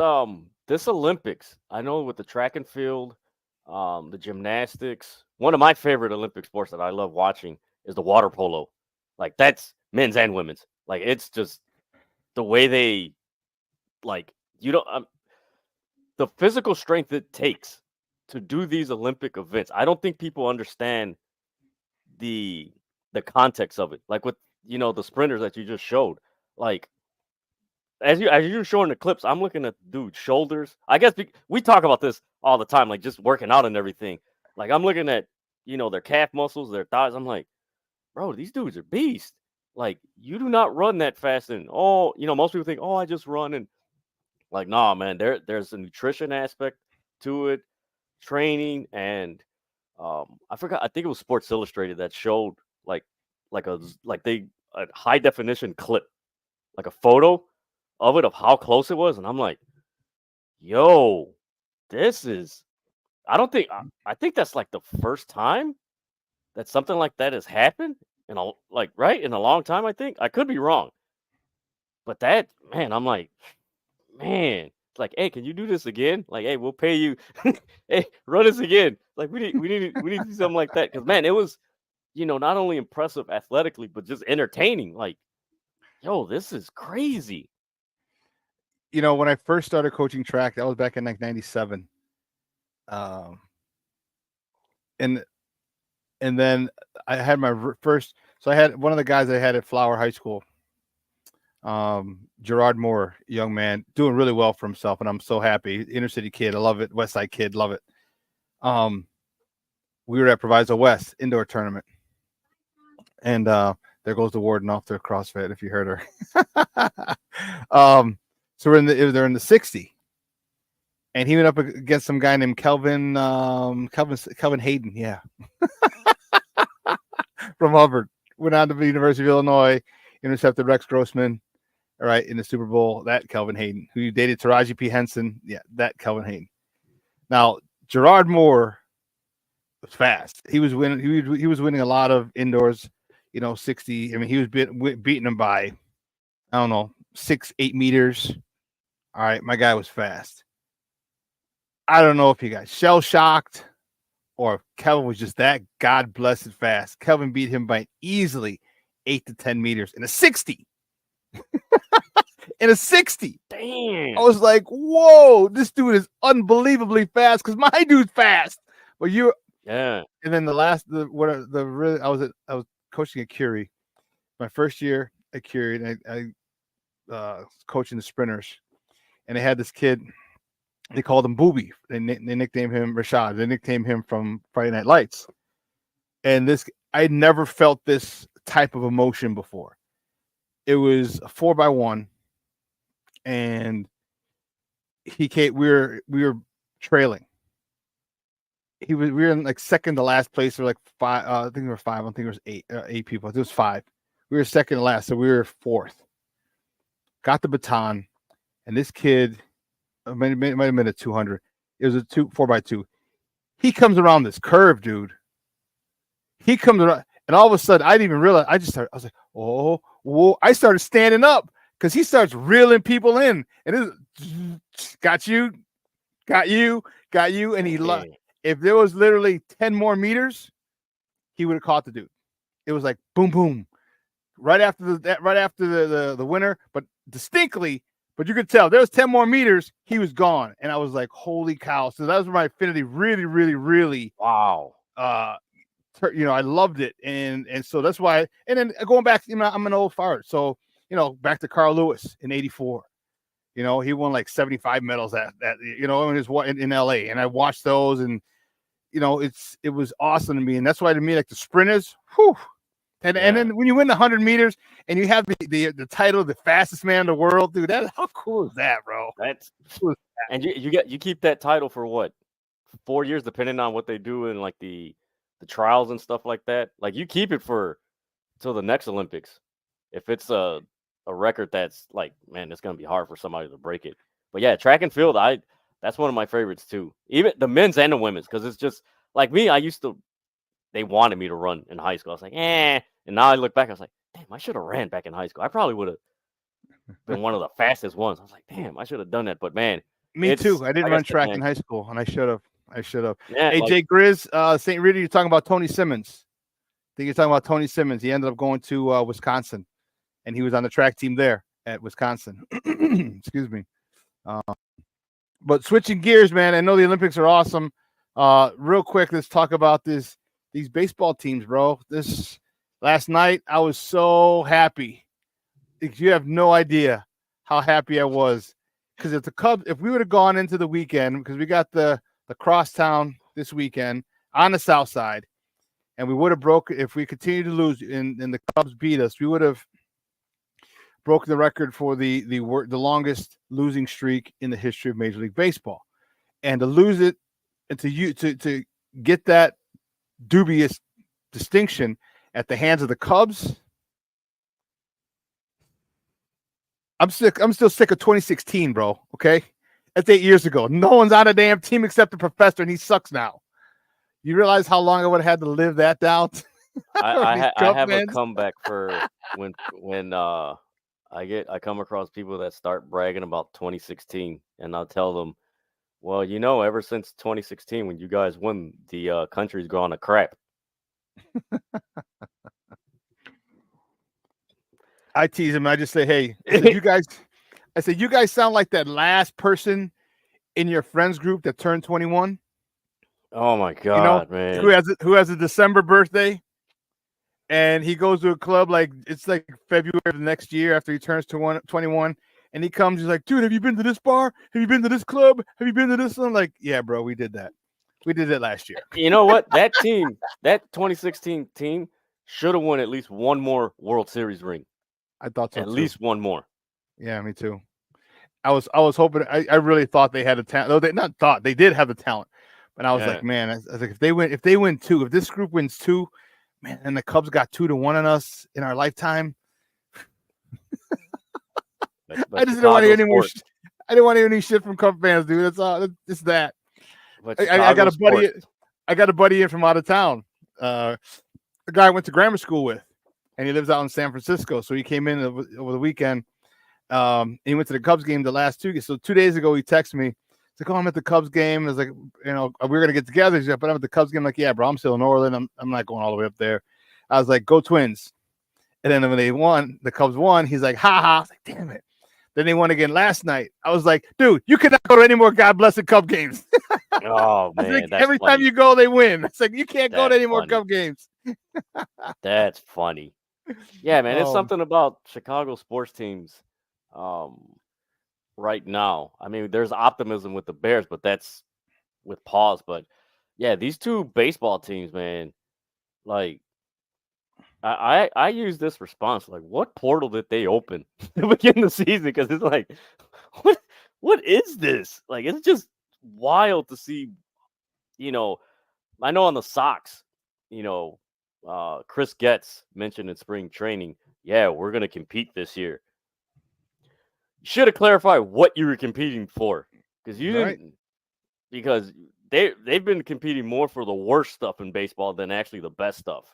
this Olympics. I know with the track and field, the gymnastics. One of my favorite Olympic sports that I love watching is the water polo. Like that's men's and women's. Like it's just the way they the physical strength it takes to do these Olympic events. I don't think people understand the context of it. Like with the sprinters that you just showed. Like as you're showing the clips, I'm looking at the dude's shoulders. I guess we talk about this all the time, like just working out and everything. Like I'm looking at, their calf muscles, their thighs. I'm like, bro, these dudes are beasts. Like you do not run that fast. And most people think, I just run. And like, nah, man, there's a nutrition aspect to it, training, and I forgot. I think it was Sports Illustrated that showed a high definition clip, like a photo of it, of how close it was. And I'm like, yo, this is, I think that's like the first time that something like that has happened in a long time. I think I could be wrong, but that, man, I'm like, man, it's like, hey, can you do this again? Like, hey, we'll pay you. Hey, run this again. Like we need to do something like that. Cause man, it was, not only impressive athletically, but just entertaining. Like, yo, this is crazy. When I first started coaching track, that was back in like 97. And then I had my first, so I had one of the guys I had at Flower High School, Gerard Moore, young man, doing really well for himself. And I'm so happy. Inner city kid. I love it. West Side kid. Love it. We were at Proviso West indoor tournament. And there goes the warden off to CrossFit, if you heard her. So they're in the 60. And he went up against some guy named Kelvin Hayden. Yeah. From Hubbard. Went on to the University of Illinois, intercepted Rex Grossman, all right, in the Super Bowl. That Kelvin Hayden, who dated Taraji P. Henson. Yeah, that Kelvin Hayden. Now, Gerard Moore was fast. He was winning. He was winning a lot of indoors, 60. I mean, he was beating him by, I don't know, 6-8 meters. All right, my guy was fast. I don't know if he got shell-shocked or if Kelvin was just that God-blessed fast. Kelvin beat him by easily 8 to 10 meters in a 60. In a 60. Damn. I was like, whoa, this dude is unbelievably fast because my dude's fast. But yeah. And then I was coaching at Curie. My first year at Curie, and I was coaching the sprinters. And they had this kid. They called him Booby. They nicknamed him Rashad. They nicknamed him from Friday Night Lights. And I had never felt this type of emotion before. It was a 4x1, and he came. We were trailing. We were in like second to last place. There were like 5. I think there were 5. I think there was 8 people. It was 5. We were second to last, so we were fourth. Got the baton, and this kid. It might have been a 200. It was a 4x2. He comes around this curve, dude. He comes around, and all of a sudden, I didn't even realize. I was like, oh, whoa. I started standing up because he starts reeling people in, and it got you. And if there was literally 10 more meters, he would have caught the dude. It was like boom, boom, right after the winner, but distinctly. But you could tell there was 10 more meters, he was gone. And I was like, holy cow. So that was where my affinity really, really, really, wow. I loved it. And so that's why, and then going back, I'm an old fart. So, back to Carl Lewis in 84, he won like 75 medals in LA. And I watched those, and, it was awesome to me. And that's why to me, like the sprinters, whew. And then when you win the 100 meters and you have the title of the fastest man in the world, dude, how cool is that, bro? That's cool. And you keep that title for what, 4 years, depending on what they do in like the trials and stuff like that. Like you keep it till the next Olympics. If it's a record that's like, man, it's gonna be hard for somebody to break it. But yeah, track and field, that's one of my favorites too. Even the men's and the women's, because it's just like me. They wanted me to run in high school. I was like, eh. And now I look back, I was like, damn, I should have ran back in high school. I probably would have been one of the fastest ones. I was like, damn, I should have done that. But man, me too. I didn't run track in high school, and I should have. Yeah, hey, Jay Grizz, St. Rita, you're talking about Tony Simmons. I think you're talking about Tony Simmons. He ended up going to Wisconsin, and he was on the track team there at Wisconsin. Excuse me. But switching gears, man, I know the Olympics are awesome. Real quick, let's talk about these baseball teams, bro. This last night, I was so happy. You have no idea how happy I was. Because if we would have gone into the weekend, because we got the crosstown this weekend on the south side, and we would have if we continued to lose and the Cubs beat us, we would have broken the record for the longest losing streak in the history of Major League Baseball. And to lose it and to get that dubious distinction at the hands of the Cubs, I'm still sick of 2016, bro. Okay, that's 8 years ago. No one's on a damn team except the professor, and he sucks now. You realize how long I would have had to live that down? I have a comeback for when I come across people that start bragging about 2016, and I'll tell them, well, ever since 2016 when you guys won, the country's gone to crap. I tease him. I just say, hey, you guys sound like that last person in your friends group that turned 21. Oh my God, man. Who has a December birthday, and he goes to a club it's like February of the next year after he turns 21, and he comes, he's like, dude, have you been to this bar? Have you been to this club? Have you been to this one? I'm like, yeah, bro, we did that. We did it last year. You know what? That 2016 team should have won at least one more World Series ring. I thought so. At least one more. Yeah, me too. I was hoping. I really thought they had a talent. Though they did have the talent. But I was like, man, I was like, if they win two, if this group wins two, man, and the Cubs got 2-1 on us in our lifetime. I just didn't want to hear any more. I didn't want to hear any shit from Cub fans, dude. That's all. It's that. I got a buddy. I got a buddy in from out of town. The guy I went to grammar school with, and he lives out in San Francisco. So he came in over the weekend. He went to the Cubs game the last 2 days. So 2 days ago, he texted me. He's like, "Oh, I'm at the Cubs game." I was like, we're gonna get together. He's like, but I'm at the Cubs game. I'm like, yeah, bro, I'm still in Orland. I'm not going all the way up there. I was like, go Twins. And then when they won, the Cubs won. He's like, ha ha. I was like, damn it. Then they won again last night. I was like, dude, you cannot go to any more God blessed Cub games. Oh man, like, every time you go, they win. It's like you can't go to any more Cub games. That's funny. Yeah, man, it's something about Chicago sports teams. Right now, I mean, there's optimism with the Bears, but that's with pause. But yeah, these two baseball teams, man, like I use this response like, what portal did they open to begin the season? Because it's like, what is this? Like, it's just wild to see. I know on the Sox, Chris Getz mentioned in spring training, yeah, we're gonna compete this year. Should have clarified what you were competing for, because you didn't. Because they've been competing more for the worst stuff in baseball than actually the best stuff.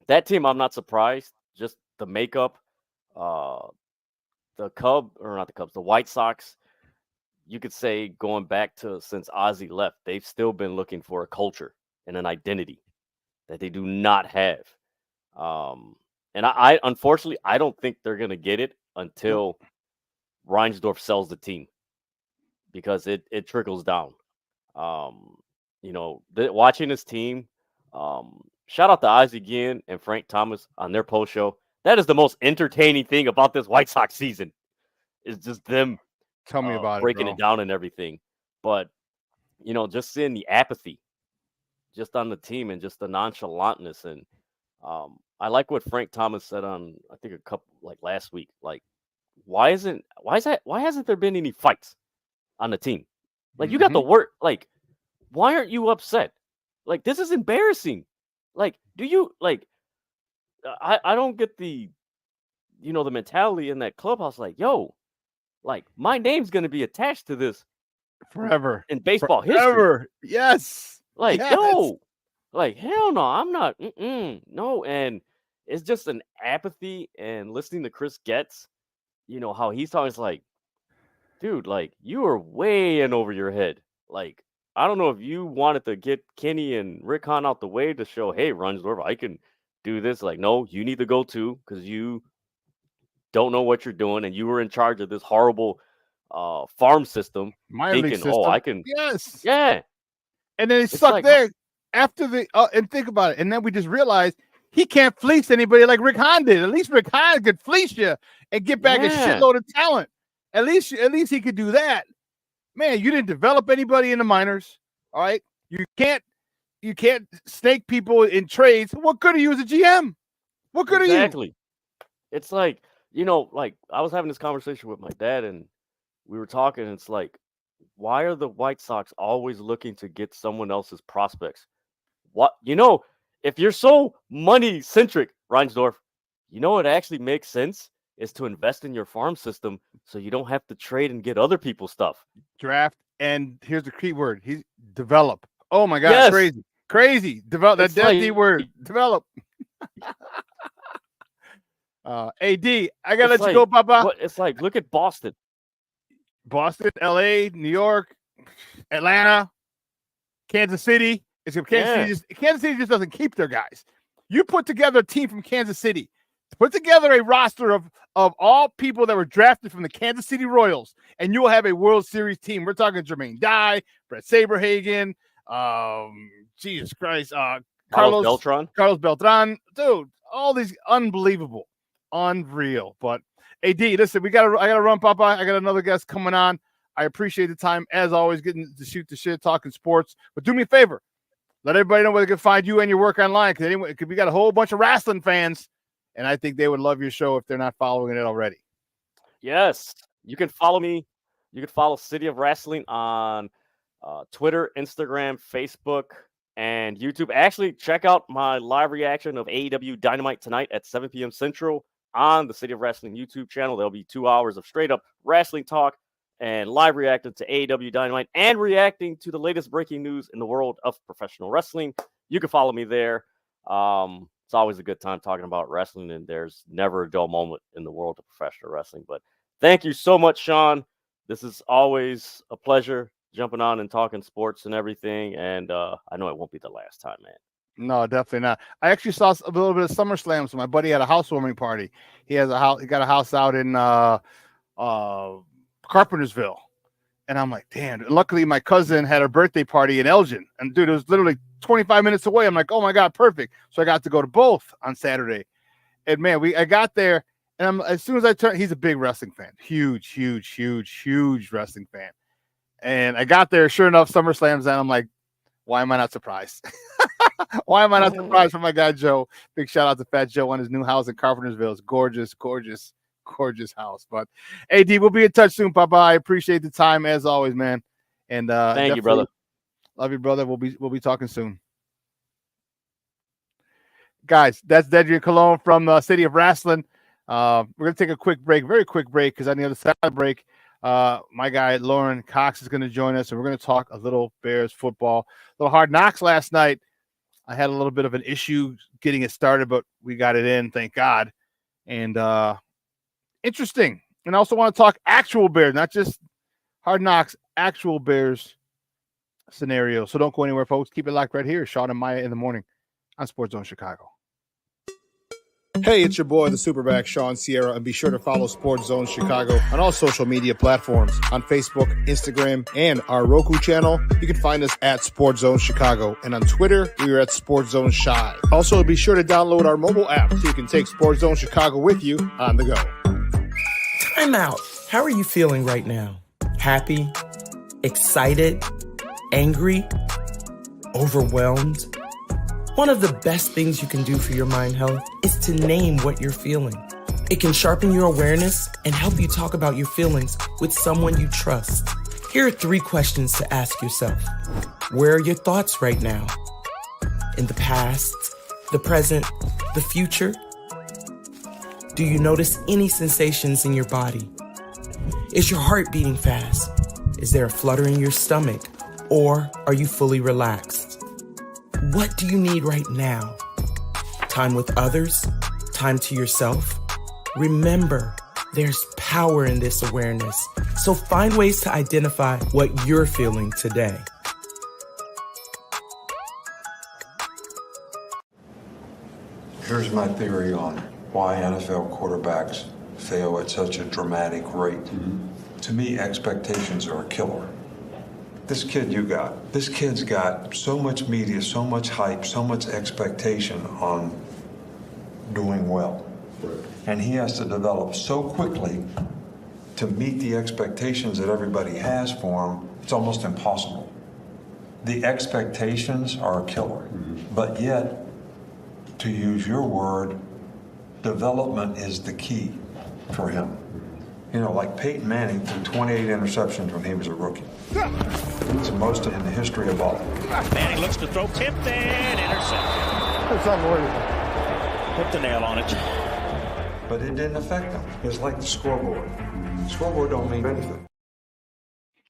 That team, I'm not surprised. Just the makeup, the White Sox. You could say going back to since Ozzie left, they've still been looking for a culture and an identity that they do not have. And I unfortunately, I don't think they're gonna get it until Reinsdorf sells the team, because it trickles down. Watching this team, shout out to Ozzie Guillen and Frank Thomas on their post show. That is the most entertaining thing about this White Sox season. It's just them Tell me about breaking it down and everything. But just seeing the apathy just on the team and just the nonchalantness. And I like what Frank Thomas said on, I think, last week. Like, why hasn't there been any fights on the team? Like, you got the work. Like, why aren't you upset? Like, this is embarrassing. Like, do you like? I don't get the mentality in that clubhouse. Like, yo, like, my name's gonna be attached to this forever in baseball history. Yes. Like, yes. No. Like, hell no, I'm not. No, and it's just an apathy. And listening to Chris Getz, how he's talking, it's like, dude, like, you are way in over your head. Like, I don't know if you wanted to get Kenny and Rick Hahn out the way to show, hey, Reinsdorf, I can do this. Like, no, you need to go too, because you don't know what you're doing, and you were in charge of this horrible farm system. Minor league system. Oh, I can. Yes. Yeah. And then it's stuck there after the and think about it. And then we just realized he can't fleece anybody like Rick Hahn did. At least Rick Hahn could fleece you and get back a shitload of talent. At least he could do that. Man, you didn't develop anybody in the minors. All right. You can't snake people in trades. What good are you as a GM? What good are you? Exactly. It's like, like I was having this conversation with my dad and we were talking. It's like, why are the White Sox always looking to get someone else's prospects? What, if you're so money centric, Reinsdorf, it actually makes sense is to invest in your farm system so you don't have to trade and get other people's stuff. Draft, and here's the key word. He's develop. Oh my God, yes. Crazy. Develop. That's the word. Develop. AD, I gotta let you go, Papa. It's like, look at Boston, LA, New York, Atlanta, Kansas City. Kansas City just doesn't keep their guys. You put together a team from Kansas City, put together a roster of all people that were drafted from the Kansas City Royals, and you will have a World Series team. We're talking Jermaine Dye, Brett Saberhagen, Jesus Christ, Carlos Beltran, dude, all these unbelievable, unreal. But AD, listen, I gotta run, Papa. I got another guest coming on. I appreciate the time as always, getting to shoot the shit, talking sports. But do me a favor, let everybody know where they can find you and your work online, because we got a whole bunch of wrestling fans, and I think they would love your show if they're not following it already. Yes, you can follow me. You can follow City of Wrestling on Twitter, Instagram, Facebook, and YouTube. Actually, check out my live reaction of AEW Dynamite tonight at 7 p.m. Central on the City of Wrestling YouTube channel. There'll be 2 hours of straight up wrestling talk and live reacting to AEW Dynamite and reacting to the latest breaking news in the world of professional wrestling. You can follow me there. It's always a good time talking about wrestling, and there's never a dull moment in the world of professional wrestling. But thank you so much, Shawn. This is always a pleasure jumping on and talking sports and everything. And I know it won't be the last time, man. No, definitely not. I actually saw a little bit of SummerSlam. So my buddy had a housewarming party. He has a house. He got a house out in Carpentersville. And I'm like, damn. And luckily, my cousin had a birthday party in Elgin. And, dude, it was literally 25 minutes away. I'm like, oh, my God, perfect. So I got to go to both on Saturday. And, man, I got there. And as soon as I turned, he's a big wrestling fan. Huge wrestling fan. And I got there. Sure enough, SummerSlam's and I'm like, why am I not surprised? Why am I not surprised for my guy, Joe? Big shout out to Fat Joe on his new house in Carpentersville. It's gorgeous house. But AD, we'll be in touch soon, Papa. I appreciate the time as always, man. And thank you, brother. Love you, brother. We'll be talking soon. Guys, that's Dedrian Colon from the City of Wrestling. We're gonna take a quick break, very quick break, because on the other side of the break, my guy Lauren Cox is going to join us, and we're going to talk a little Bears football, a little Hard Knocks last night. I had a little bit of an issue getting it started, but we got it in, thank God. And interesting. And I also want to talk actual Bears, not just Hard Knocks, actual Bears scenario. So don't go anywhere, folks. Keep it locked right here. Shawn and Maya in the morning on Sports Zone Chicago. Hey, it's your boy, the SuperBack, Shawn Sierra, and be sure to follow Sports Zone Chicago on all social media platforms, on Facebook, Instagram, and our Roku channel. You can find us at Sports Zone Chicago, and on Twitter, we are at Sports Zone Shy. Also, be sure to download our mobile app so you can take Sports Zone Chicago with you on the go. Time out. How are you feeling right now? Happy? Excited? Angry? Overwhelmed? One of the best things you can do for your mind health is to name what you're feeling. It can sharpen your awareness and help you talk about your feelings with someone you trust. Here are 3 questions to ask yourself. Where are your thoughts right now? In the past, the present, the future? Do you notice any sensations in your body? Is your heart beating fast? Is there a flutter in your stomach? Or are you fully relaxed? What do you need right now? Time with others? Time to yourself? Remember, there's power in this awareness. So find ways to identify what you're feeling today. Here's my theory on why NFL quarterbacks fail at such a dramatic rate. To me, expectations are a killer. This kid's got so much media, so much hype, so much expectation on doing well. and he has to develop so quickly to meet the expectations that everybody has for him, it's almost impossible. The expectations are a killer, but yet, to use your word, development is the key for him. You know, like Peyton Manning threw 28 interceptions when he was a rookie. It's the most in the history of all. Manning looks to throw, tipped and intercepted. It's unbelievable. Put the nail on it. But it didn't affect him. It's like the scoreboard. Scoreboard don't mean anything.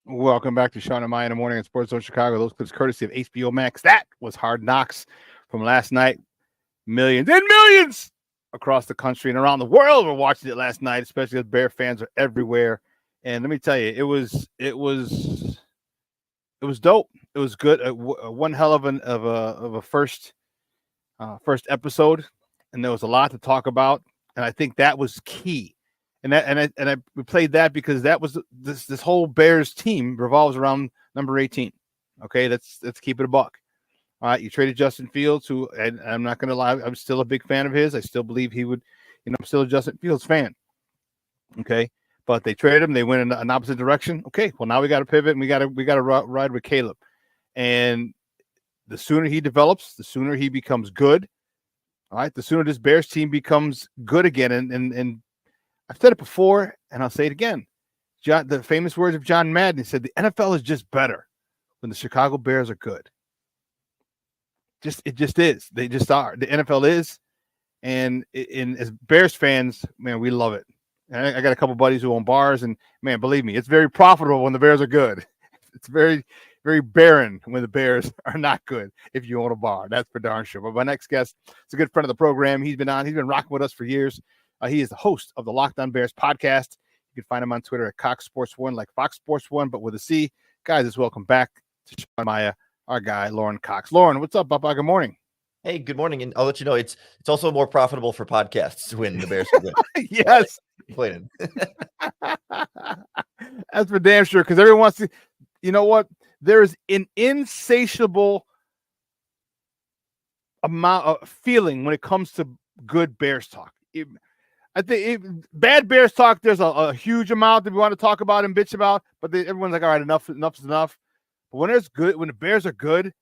Welcome back to Shawn and Maya in the morning on Sports Zone Chicago. Those clips courtesy of HBO Max. That was Hard Knocks from last night. Millions and millions across the country and around the world were watching it last night, especially as Bear fans are everywhere. And let me tell you, it was dope. It was good. One hell of a first episode, and there was a lot to talk about. And I think that was key. We played that because that was this whole Bears team revolves around number 18. Okay, let's keep it a buck. All right, you traded Justin Fields, who, and I'm not going to lie, I'm still a big fan of his. I still believe he would, I'm still a Justin Fields fan. Okay, but they traded him. They went in an opposite direction. Okay, well now we got to pivot and we got to ride with Caleb. And the sooner he develops, the sooner he becomes good. All right, the sooner this Bears team becomes good again. And I've said it before, and I'll say it again. The famous words of John Madden, he said, the NFL is just better when the Chicago Bears are good. It just is. They just are. The NFL is. And as Bears fans, man, we love it. And I got a couple buddies who own bars, and, man, believe me, it's very profitable when the Bears are good. It's very, very barren when the Bears are not good if you own a bar. That's for darn sure. But my next guest is a good friend of the program. He's been rocking with us for years. He is the host of the Locked On Bears podcast. You can find him on Twitter at Cox Sports One, like Fox Sports One, but with a C. Guys, it's welcome back to Shawn Maya, our guy, Lauren Cox. Lauren, what's up, Papa? Good morning. Hey, good morning. And I'll let you know, it's also more profitable for podcasts when the Bears are good. Yes. Complaining. That's for damn sure, because everyone wants to, you know what? There is an insatiable amount of feeling when it comes to good Bears talk. I think bad Bears talk, there's a huge amount that we want to talk about and bitch about, but everyone's like, all right, enough's enough. But when the Bears are good,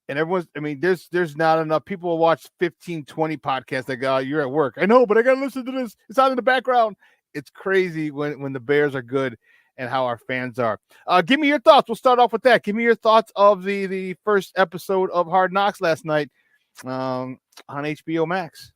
and there's not enough. People will watch 15, 20 podcasts that go, you're at work. I know, but I got to listen to this. It's on in the background. It's crazy when the Bears are good and how our fans are. Give me your thoughts. We'll start off with that. Give me your thoughts of the first episode of Hard Knocks last night on HBO Max.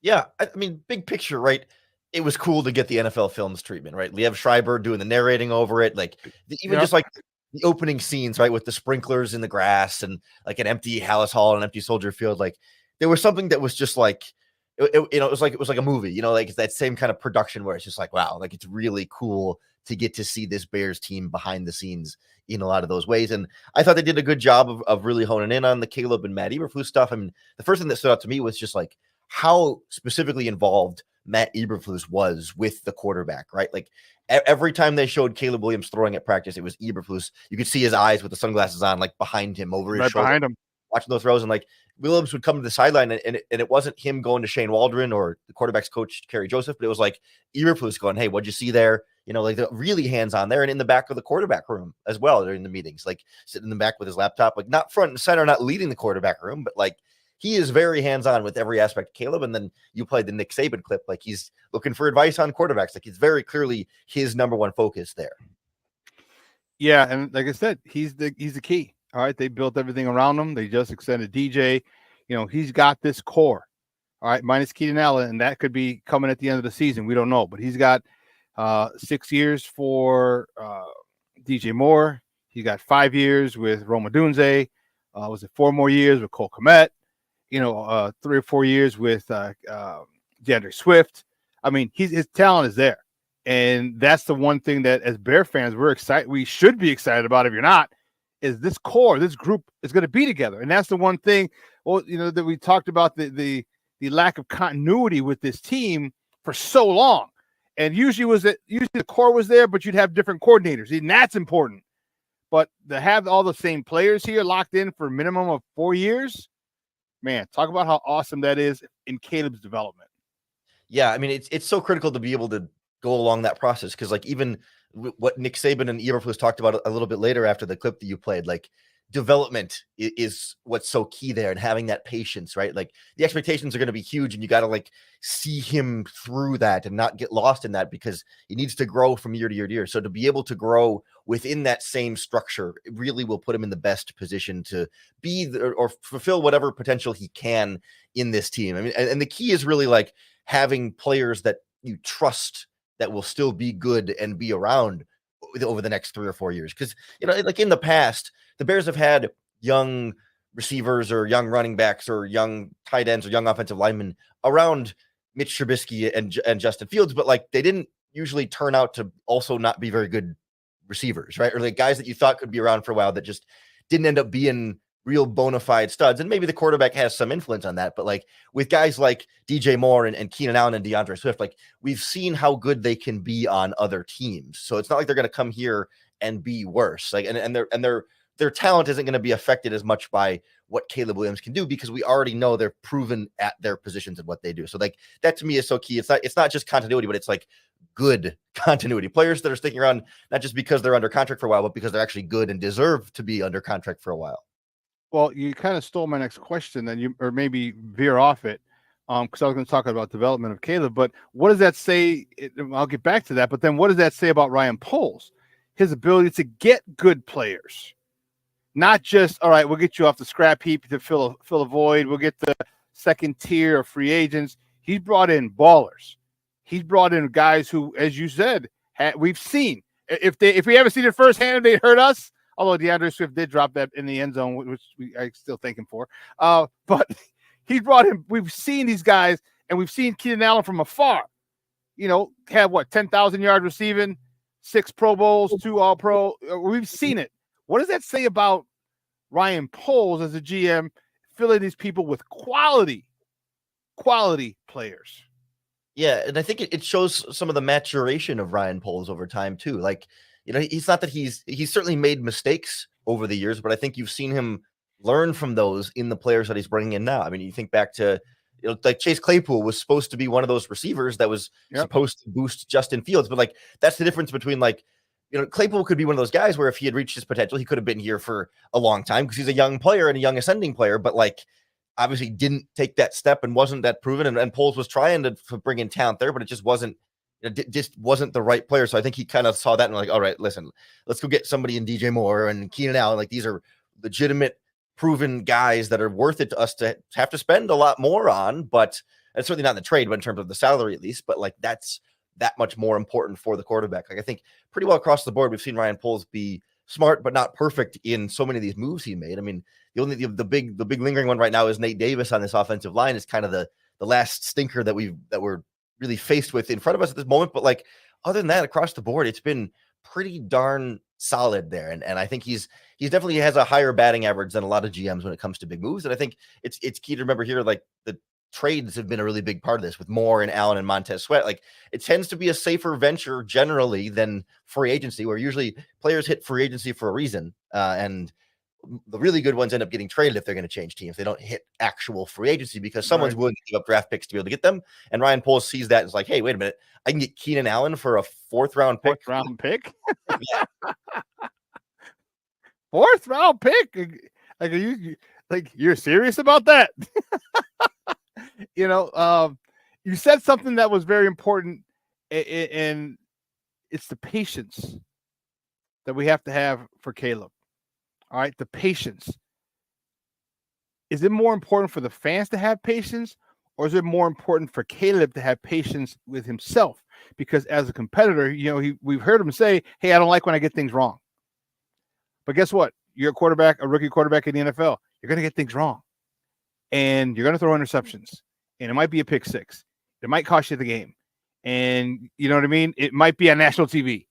Yeah, I mean, big picture, right? It was cool to get the NFL Films treatment, right? Liev Schreiber doing the narrating over it, like just like the opening scenes, right, with the sprinklers in the grass and like an empty Hallis Hall and an empty Soldier Field. Like there was something that was just like, it was like a movie, like it's that same kind of production where it's just like, wow, like it's really cool to get to see this Bears team behind the scenes in a lot of those ways. And I thought they did a good job of really honing in on the Caleb and Matt Eberflus stuff. I mean, the first thing that stood out to me was just like how specifically involved Matt Eberflus was with the quarterback, right? Like every time they showed Caleb Williams throwing at practice, it was Eberflus. You could see his eyes with the sunglasses on, like behind him, over his shoulder, behind him, watching those throws. And like Williams would come to the sideline, and it wasn't him going to Shane Waldron or the quarterback's coach, Kerry Joseph, but it was like Eberflus going, hey, what'd you see there? Like the really hands-on there, and in the back of the quarterback room as well during the meetings, like sitting in the back with his laptop, like not front and center, not leading the quarterback room, but like he is very hands-on with every aspect of Caleb. And then you played the Nick Saban clip, like he's looking for advice on quarterbacks. Like it's very clearly his number one focus there. Yeah, and like I said, he's the key. All right, they built everything around him. They just extended DJ. He's got this core. All right, minus Keenan Allen, and that could be coming at the end of the season. We don't know, but he's got 6 years for DJ Moore. He got 5 years with Roma Dunze. Was it 4 more years with Cole Kmet? 3 or 4 years with DeAndre Swift. I mean, his talent is there. And that's the one thing that as Bear fans, we're excited. We should be excited about. If you're not, is this core, this group is going to be together. And that's the one thing, that we talked about the lack of continuity with this team for so long. And usually the core was there, but you'd have different coordinators. And that's important. But to have all the same players here locked in for a minimum of 4 years, man, talk about how awesome that is in Caleb's development. Yeah, I mean, it's so critical to be able to go along that process because, like, even what Nick Saban and Eberflus talked about a little bit later after the clip that you played, like, development is what's so key there, and having that patience, right? Like, the expectations are going to be huge, and you got to like see him through that and not get lost in that because he needs to grow from year to year to year. So to be able to grow within that same structure, it really will put him in the best position to be or fulfill whatever potential he can in this team. I mean, and the key is really like having players that you trust that will still be good and be around over the next 3 or 4 years. Because, like in the past, the Bears have had young receivers or young running backs or young tight ends or young offensive linemen around Mitch Trubisky and Justin Fields, but like they didn't usually turn out to also not be very good receivers, right? Or like guys that you thought could be around for a while that just didn't end up being real bona fide studs. And maybe the quarterback has some influence on that, but like with guys like DJ Moore and Keenan Allen and DeAndre Swift, like we've seen how good they can be on other teams. So it's not like they're going to come here and be worse. Like, and their talent isn't going to be affected as much by what Caleb Williams can do because we already know they're proven at their positions and what they do. So like that to me is so key. It's not just continuity, but it's like good continuity. Players that are sticking around, not just because they're under contract for a while, but because they're actually good and deserve to be under contract for a while. Well, you kind of stole my next question, then or maybe veer off it, because I was going to talk about development of Caleb. But what does that say? I'll get back to that. But then, what does that say about Ryan Poles? His ability to get good players, not just all right. We'll get you off the scrap heap to fill a void. We'll get the second tier of free agents. He's brought in ballers. He's brought in guys who, as you said, we've seen. If we haven't seen it firsthand, they hurt us. Although DeAndre Swift did drop that in the end zone, which I still thank him for. But he brought him. We've seen these guys, and we've seen Keenan Allen from afar. Have 10,000 yards receiving, 6 Pro Bowls, 2 All-Pro. We've seen it. What does that say about Ryan Poles as a GM, filling these people with quality players? Yeah, and I think it shows some of the maturation of Ryan Poles over time too. Like, it's not that he's certainly made mistakes over the years, but I think you've seen him learn from those in the players that he's bringing in now. I mean, you think back to, like Chase Claypool was supposed to be one of those receivers that was supposed to boost Justin Fields, but like that's the difference between like, Claypool could be one of those guys where if he had reached his potential, he could have been here for a long time because he's a young player and a young ascending player, but like obviously didn't take that step and wasn't that proven. And Poles was trying to bring in talent there, but it just wasn't the right player. So I think he kind of saw that and like, all right, listen, let's go get somebody in DJ Moore and Keenan Allen. Like these are legitimate, proven guys that are worth it to us to have to spend a lot more on, but it's certainly not in the trade, but in terms of the salary at least, but like that's that much more important for the quarterback. Like I think pretty well across the board, we've seen Ryan Poles be smart, but not perfect in so many of these moves he made. I mean, the big lingering one right now is Nate Davis on this offensive line is kind of the last stinker that we're really faced with in front of us at this moment. But like, other than that, across the board, it's been pretty darn solid there. And I think he's definitely has a higher batting average than a lot of GMs when it comes to big moves. And I think it's key to remember here, like the trades have been a really big part of this with Moore and Allen and Montez Sweat. Like it tends to be a safer venture generally than free agency, where usually players hit free agency for a reason. And the really good ones end up getting traded if they're going to change teams. They don't hit actual free agency because someone's willing to give up draft picks to be able to get them. And Ryan Poles sees that and is like, hey, wait a minute. I can get Keenan Allen for a 4th round pick. 4th round pick? 4th round pick? Like, are you you're serious about that? You said something that was very important, and it's the patience that we have to have for Caleb. All right, the patience. Is it more important for the fans to have patience, or is it more important for Caleb to have patience with himself? Because as a competitor, we've heard him say, hey, I don't like when I get things wrong. But guess what? You're a rookie quarterback in the NFL. You're going to get things wrong. And you're going to throw interceptions. And it might be a pick 6. It might cost you the game. And you know what I mean? It might be on national TV.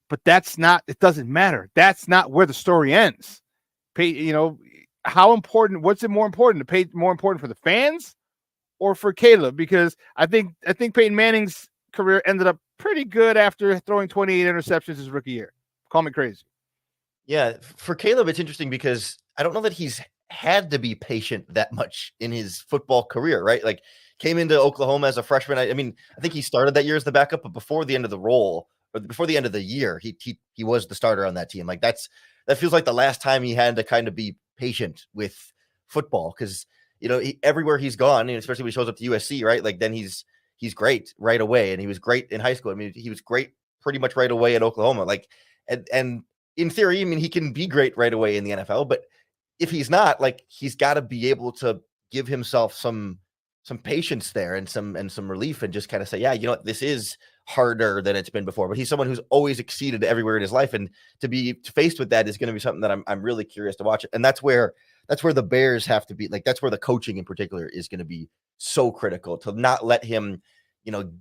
But it doesn't matter. That's not where the story ends. How important, what's it more important? More important for the fans or for Caleb? Because I think Peyton Manning's career ended up pretty good after throwing 28 interceptions his rookie year. Call me crazy. Yeah. For Caleb, it's interesting because I don't know that he's had to be patient that much in his football career, right? Like came into Oklahoma as a freshman. I mean, I think he started that year as the backup, but before the end of the year, he was the starter on that team. Like that feels like the last time he had to kind of be patient with football, because everywhere he's gone, and especially when he shows up to USC, right? Like then he's great right away, and he was great in high school. I mean, he was great pretty much right away at Oklahoma. Like, and in theory, I mean, he can be great right away in the NFL, but if he's not, like, he's got to be able to give himself some patience there and some relief, and just kind of say, yeah, this is harder than it's been before. But he's someone who's always exceeded everywhere in his life, and to be faced with that is going to be something that I'm really curious to watch. And that's where the Bears have to be. Like, that's where the coaching in particular is going to be so critical, to not let him,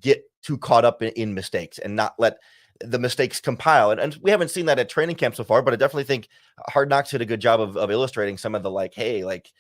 get too caught up in mistakes, and not let the mistakes compile. And we haven't seen that at training camp so far, but I definitely think Hard Knocks did a good job of illustrating some of the, like, hey, like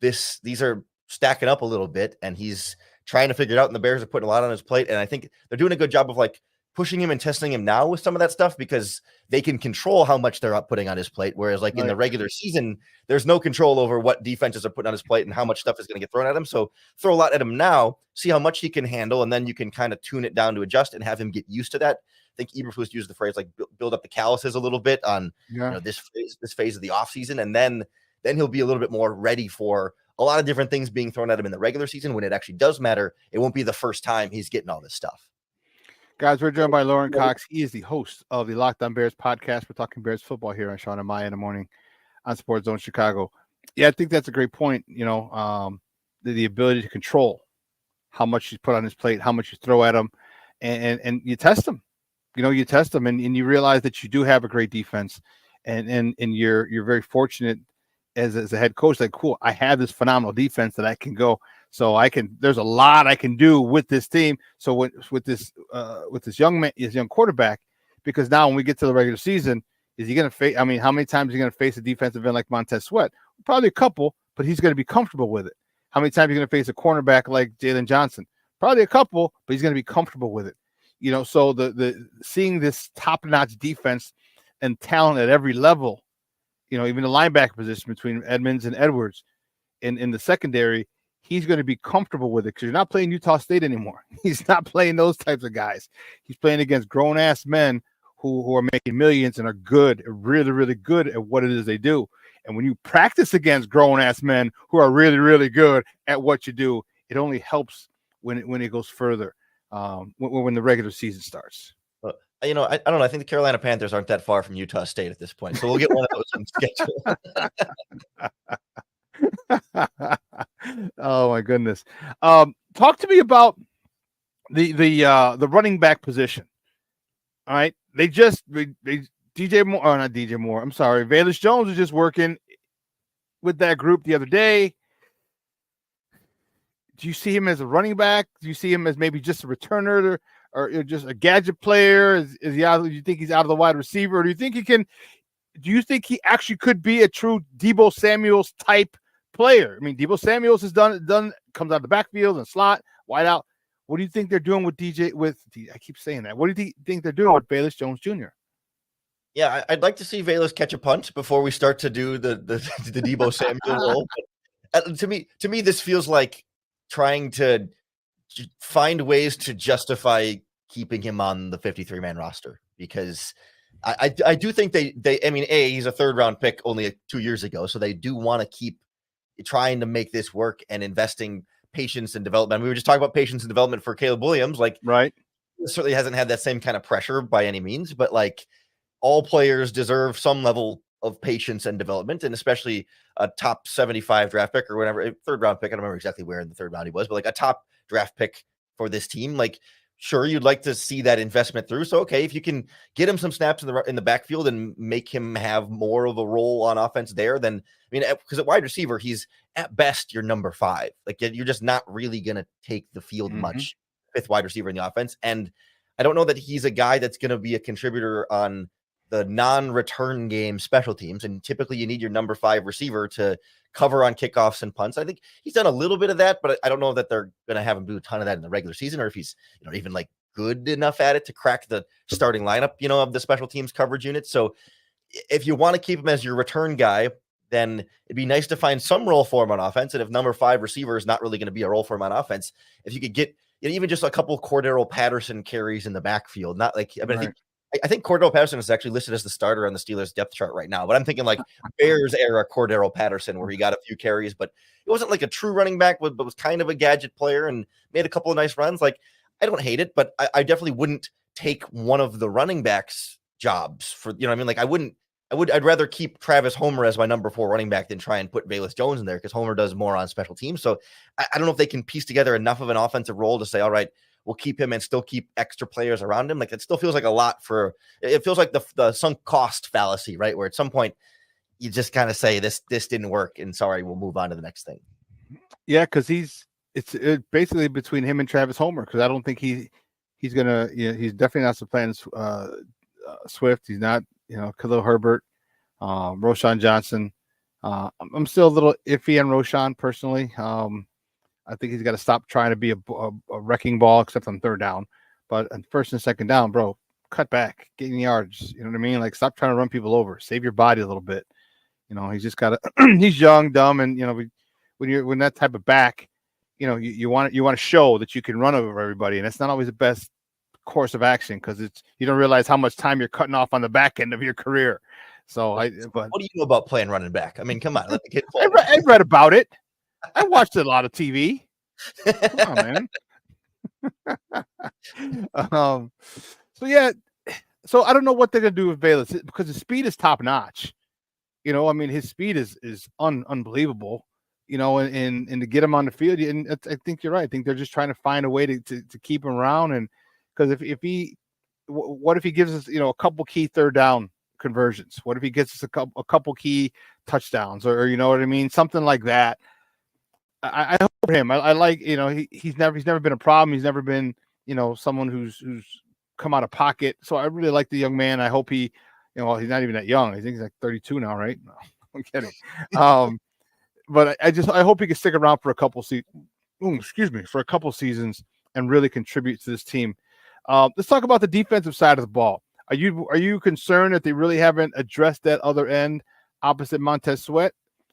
these are stacking up a little bit, and he's trying to figure it out, and the Bears are putting a lot on his plate. And I think they're doing a good job of, like, pushing him and testing him now with some of that stuff, because they can control how much they're putting on his plate. Whereas, like, in the regular season, there's no control over what defenses are putting on his plate and how much stuff is going to get thrown at him. So throw a lot at him now, see how much he can handle, and then you can kind of tune it down to adjust and have him get used to that. I think Eberflus used the phrase, like, build up the calluses a little bit on this phase of the offseason, and then he'll be a little bit more ready for a lot of different things being thrown at him in the regular season. When it actually does matter, it won't be the first time he's getting all this stuff. Guys, we're joined by Lauren Cox. He is the host of the Locked On Bears podcast. We're talking Bears football here on Shawn and Maya in the morning on Sports Zone Chicago. Yeah, I think that's a great point. The ability to control how much you put on his plate, how much you throw at him, and you test him. You test them, and you realize that you do have a great defense, and you're very fortunate as a head coach. Like, cool, I have this phenomenal defense that I can go. So there's a lot I can do with this team. So with this young quarterback, because now when we get to the regular season, is he going to face? I mean, how many times is he going to face a defensive end like Montez Sweat? Probably a couple, but he's going to be comfortable with it. How many times are you going to face a cornerback like Jalen Johnson? Probably a couple, but he's going to be comfortable with it. So the seeing this top-notch defense and talent at every level, even the linebacker position between Edmonds and Edwards in the secondary, he's going to be comfortable with it, because you're not playing Utah State anymore. He's not playing those types of guys. He's playing against grown-ass men who are making millions and are good, really, really good at what it is they do. And when you practice against grown-ass men who are really, really good at what you do, it only helps when it goes further. When the regular season starts. I don't know. I think the Carolina Panthers aren't that far from Utah State at this point, so we'll get one of those on schedule. Oh my goodness! Talk to me about the running back position. All right, they DJ Moore, not DJ Moore. I'm sorry, Velus Jones was just working with that group the other day. Do you see him as a running back? Do you see him as maybe just a returner or just a gadget player? Is he out? Do you think he's out of the wide receiver? Or do you think he can? Do you think he actually could be a true Deebo Samuels type player? I mean, Deebo Samuels has done comes out of the backfield and slot, wide out. What do you think they're doing with I keep saying that. What do you think they're doing with Velus Jones Jr.? Yeah, I'd like to see Velus catch a punt before we start to do the Deebo Samuel role. But, to me, this feels like trying to find ways to justify keeping him on the 53-man roster, because I do think he's a third-round pick only 2 years ago, so they do want to keep trying to make this work and investing patience and development. We were just talking about patience and development for Caleb Williams. Like, right, certainly hasn't had that same kind of pressure by any means, but like, all players deserve some level of patience and development, and especially a top 75 draft pick or whatever, third round pick. I don't remember exactly where in the third round he was, but like a top draft pick for this team. Like, sure, you'd like to see that investment through. So, okay, if you can get him some snaps in the backfield and make him have more of a role on offense there, then, I mean, because at wide receiver, he's at best your number 5. Like, you're just not really going to take the field much, fifth wide receiver in the offense. And I don't know that he's a guy that's going to be a contributor on the non-return game special teams. And typically you need your number 5 receiver to cover on kickoffs and punts. I think he's done a little bit of that, but I don't know that they're going to have him do a ton of that in the regular season, or if he's, even like good enough at it to crack the starting lineup, of the special teams coverage unit. So if you want to keep him as your return guy, then it'd be nice to find some role for him on offense. And if number 5 receiver is not really going to be a role for him on offense, if you could get even just a couple Cordero Patterson carries in the backfield, not like, I mean, I think Cordero Patterson is actually listed as the starter on the Steelers depth chart right now, but I'm thinking like Bears era Cordero Patterson, where he got a few carries, but it wasn't like a true running back, but was kind of a gadget player and made a couple of nice runs. Like, I don't hate it, but I definitely wouldn't take one of the running backs jobs for, you know what I mean? Like I'd rather keep Travis Homer as my number 4 running back than try and put Velus Jones in there, because Homer does more on special teams. So I don't know if they can piece together enough of an offensive role to say, all right, we'll keep him and still keep extra players around him. Like, it still feels like a lot it feels like the sunk cost fallacy, right? Where at some point you just kind of say this didn't work and sorry, we'll move on to the next thing. Yeah, because it's basically between him and Travis Homer, because I don't think he's gonna, he's definitely not supplanting Swift. He's not, Khalil Herbert, Roshan Johnson. I'm still a little iffy on Roshan personally. I think he's got to stop trying to be a wrecking ball, except on third down. But on first and second down, bro, cut back, get in yards. You know what I mean? Like, stop trying to run people over. Save your body a little bit. He's just got to. He's young, dumb, and when that type of back, you want to show that you can run over everybody, and it's not always the best course of action, because you don't realize how much time you're cutting off on the back end of your career. So, what do you know about playing running back? I mean, come on, let the kid play. I read about it. I watched a lot of TV. Come on, man. So yeah, so I don't know what they're gonna do with Velus, because his speed is top notch. I mean, his speed is unbelievable. And to get him on the field, and I think you're right. I think they're just trying to find a way to keep him around, and because what if he gives us a couple key third down conversions? What if he gets us a couple key touchdowns, or you know what I mean, something like that? I hope for him. I like, he's never been a problem. He's never been, someone who's come out of pocket. So I really like the young man. I hope he, he's not even that young. I think he's like 32 now, right? No, I'm kidding. But I hope he can stick around for a couple seasons and really contribute to this team. Let's talk about the defensive side of the ball. Are you concerned that they really haven't addressed that other end opposite Montez Sweat?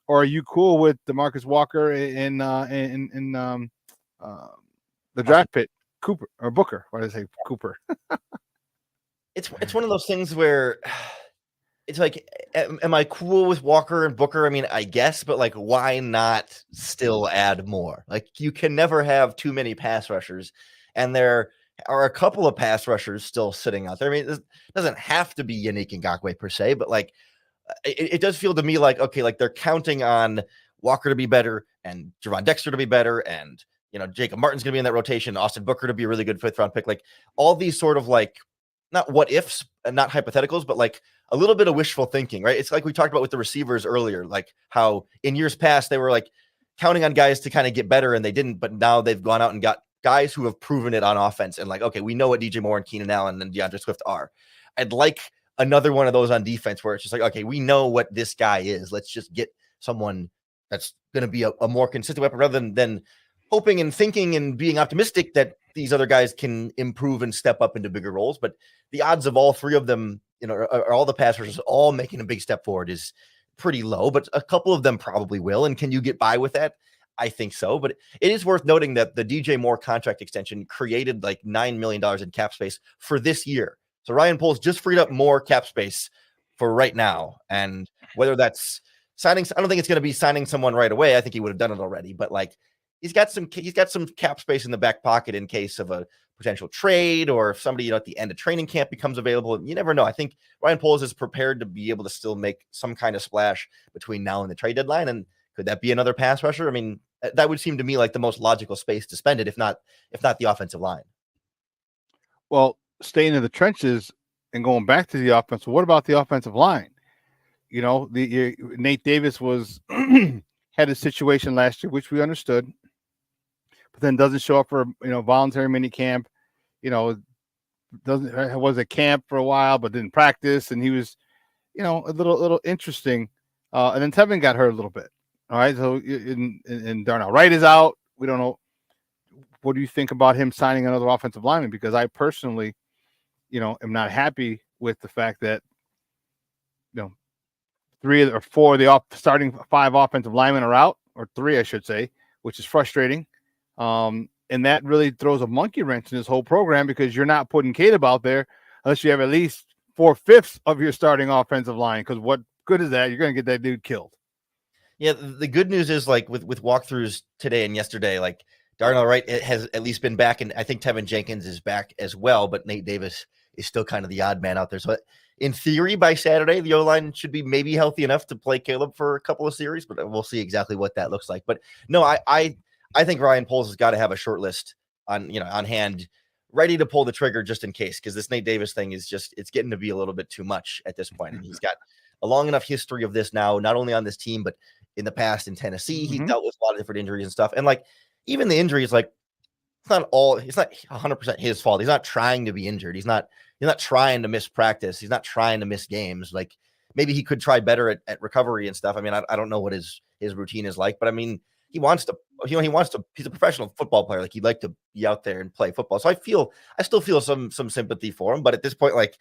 Or are you cool with DeMarcus Walker in the draft pick, Cooper or Booker? Why did I say Cooper? It's one of those things where it's like, am I cool with Walker and Booker? I mean, I guess, but like, why not still add more? Like, you can never have too many pass rushers, and there are a couple of pass rushers still sitting out there. I mean, it doesn't have to be Yannick Ngakoue per se, but like, it does feel to me like, okay, like they're counting on Walker to be better and Gervon Dexter to be better. And, Jacob Martin's going to be in that rotation, Austin Booker to be a really good 5th round pick. Like, all these sort of like, not what ifs and not hypotheticals, but like a little bit of wishful thinking, right? It's like we talked about with the receivers earlier, like how in years past they were like counting on guys to kind of get better and they didn't, but now they've gone out and got guys who have proven it on offense. And like, okay, we know what DJ Moore and Keenan Allen and DeAndre Swift are. I'd like another one of those on defense where it's just like, okay, we know what this guy is. Let's just get someone that's going to be a more consistent weapon, rather than hoping and thinking and being optimistic that these other guys can improve and step up into bigger roles. But the odds of all three of them, or all the pass rushers all making a big step forward is pretty low, but a couple of them probably will. And can you get by with that? I think so. But it is worth noting that the DJ Moore contract extension created like $9 million in cap space for this year. So Ryan Poles just freed up more cap space for right now. And whether that's signing, I don't think it's going to be signing someone right away. I think he would have done it already, but like he's got some cap space in the back pocket in case of a potential trade, or if somebody, at the end of training camp becomes available. You never know. I think Ryan Poles is prepared to be able to still make some kind of splash between now and the trade deadline. And could that be another pass rusher? I mean, that would seem to me like the most logical space to spend it, if not the offensive line. Well, staying in the trenches and going back to the offense. What about the offensive line? Nate Davis had a situation last year, which we understood, but then doesn't show up for voluntary mini camp. Was at camp for a while, but didn't practice, and he was, a little interesting. And then Tevin got hurt a little bit. All right, so and Darnell Wright is out. We don't know. What do you think about him signing another offensive lineman? Because I personally, am not happy with the fact that, 3 or 4 of the starting 5 offensive linemen are out, or 3, I should say, which is frustrating. And that really throws a monkey wrench in this whole program because you're not putting Caleb out there unless you have at least 4/5 of your starting offensive line. Because what good is that? You're going to get that dude killed. Yeah, the good news is like with walkthroughs today and yesterday, like Darnell Wright has at least been back, and I think Tevinjenkins is back as well, but Nate Davis is still kind of the odd man out there. So in theory, by Saturday, the O-line should be maybe healthy enough to play Caleb for a couple of series, but we'll see exactly what that looks like. But no, I think Ryan Poles has got to have a short list on hand, ready to pull the trigger just in case, because this Nate Davis thing is it's getting to be a little bit too much at this point. And he's got a long enough history of this now, not only on this team, but in the past in Tennessee. He's dealt with a lot of different injuries and stuff. And like even the injuries, like it's not 100% his fault. He's not trying to be injured. He's not trying to miss practice. He's not trying to miss games. Like maybe he could try better at recovery and stuff. I mean, I don't know what his routine is like, but I mean, he wants to, he's a professional football player. Like he'd like to be out there and play football. So I still feel some sympathy for him, but at this point, like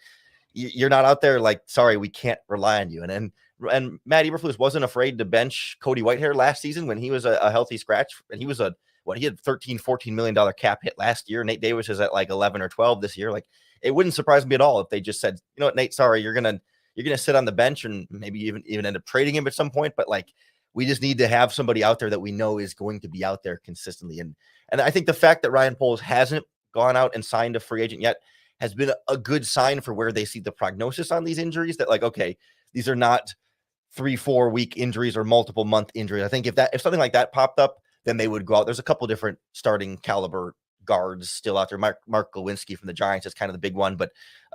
you're not out there, like, sorry, we can't rely on you. And Matt Eberflus wasn't afraid to bench Cody Whitehair last season when he was a healthy scratch, and he was he had $13-14 million cap hit last year. Nate Davis is at like 11 or 12 this year. Like it wouldn't surprise me at all if they just said, you know what, Nate, sorry, you're gonna sit on the bench and maybe even end up trading him at some point. But like we just need to have somebody out there that we know is going to be out there consistently. And I think the fact that Ryan Poles hasn't gone out and signed a free agent yet has been a good sign for where they see the prognosis on these injuries, that like, okay, these are not 3-4 week injuries or multiple month injuries. I think if something like that popped up, then they would go out. There's a couple different starting caliber guards still out there. Mark Glowinski from the Giants is kind of the big one, but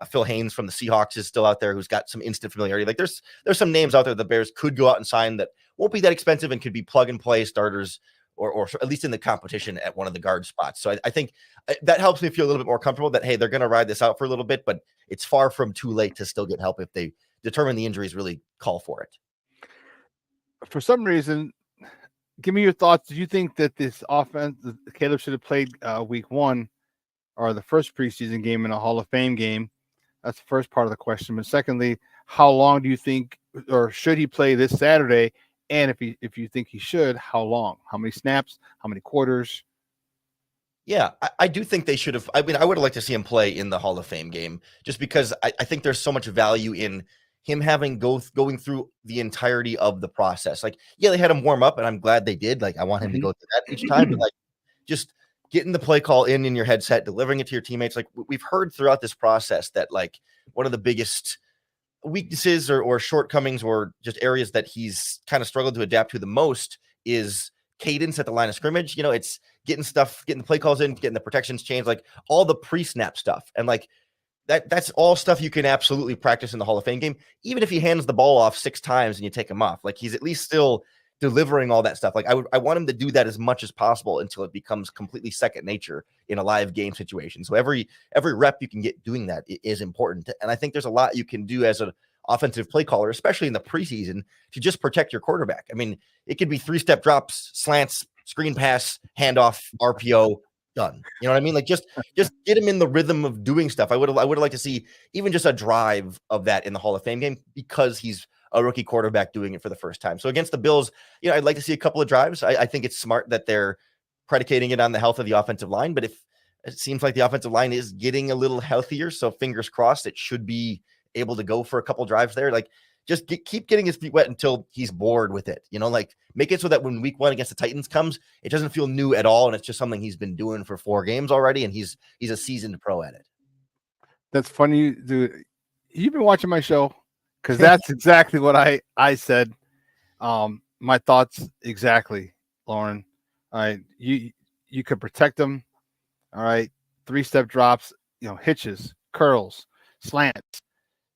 Phil Haynes from the Seahawks is still out there, who's got some instant familiarity. Like there's some names out there the Bears could go out and sign that won't be that expensive and could be plug and play starters, or at least in the competition at one of the guard spots. So I think that helps me feel a little bit more comfortable that, hey, they're going to ride this out for a little bit, but it's far from too late to still get help if they determine the injuries really call for it. For some reason, give me your thoughts. Do you think that this offense, Caleb should have played week 1 or the first preseason game in a Hall of Fame game? That's the first part of the question. But secondly, how long do you think, or should he play this Saturday? And if you think he should, how long? How many snaps? How many quarters? Yeah, I do think they should have. I mean, I would have liked to see him play in the Hall of Fame game, just because I think there's so much value in him having going through the entirety of the process. Like, yeah, they had him warm up, and I'm glad they did. Like, I want him to go through that each time, but like just getting the play call in your headset, delivering it to your teammates. Like we've heard throughout this process that like one of the biggest weaknesses or shortcomings or just areas that he's kind of struggled to adapt to the most is cadence at the line of scrimmage. You know, it's getting the play calls in, getting the protections changed, like all the pre-snap stuff. And like that's all stuff you can absolutely practice in the Hall of Fame game. Even if he hands the ball off 6 times and you take him off, like he's at least still delivering all that stuff. Like I want him to do that as much as possible until it becomes completely second nature in a live game situation. So every rep you can get doing that is important. And I think there's a lot you can do as an offensive play caller, especially in the preseason, to just protect your quarterback. I mean, it could be 3-step drops, slants, screen pass, handoff, RPO, done. You know what I mean? Like just get him in the rhythm of doing stuff. I would have liked to see even just a drive of that in the Hall of Fame game, because he's a rookie quarterback doing it for the first time. So against the Bills, you know, I'd like to see a couple of drives. I think it's smart that they're predicating it on the health of the offensive line, but if it seems like the offensive line is getting a little healthier, so fingers crossed, it should be able to go for a couple drives there. Like just keep getting his feet wet until he's bored with it. You know, like make it so that when week 1 against the Titans comes, it doesn't feel new at all. And it's just something he's been doing for 4 games already. And he's a seasoned pro at it. That's funny, dude. You've been watching my show, because that's exactly what I said. My thoughts exactly, Lauren. All right. You could protect them. All right. 3-step drops, you know, hitches, curls, slants.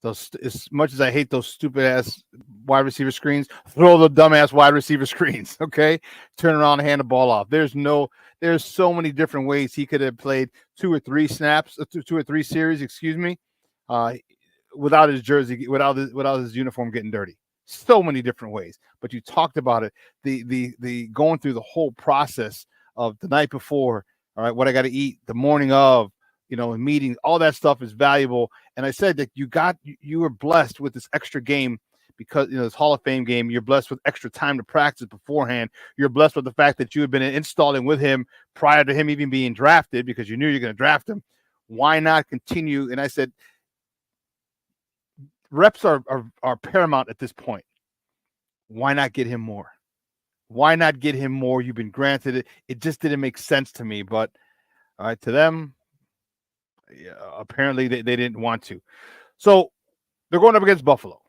Those, as much as I hate those stupid ass wide receiver screens, throw the dumbass wide receiver screens. Okay, turn around and hand the ball off. There's so many different ways he could have played 2 or 3 snaps, 2 or 3 series, excuse me, without his jersey, without his uniform getting dirty. So many different ways. But you talked about it, the going through the whole process of the night before. All right, what I got to eat the morning of. You know, meetings, all that stuff is valuable. And I said that you were blessed with this extra game because this Hall of Fame game, you're blessed with extra time to practice beforehand. You're blessed with the fact that you had been installing with him prior to him even being drafted because you knew you're going to draft him. Why not continue? And I said, reps are paramount at this point. Why not get him more? Why not get him more? You've been granted it. It just didn't make sense to me. But all right, to them, apparently they didn't want to. So they're going up against Buffalo.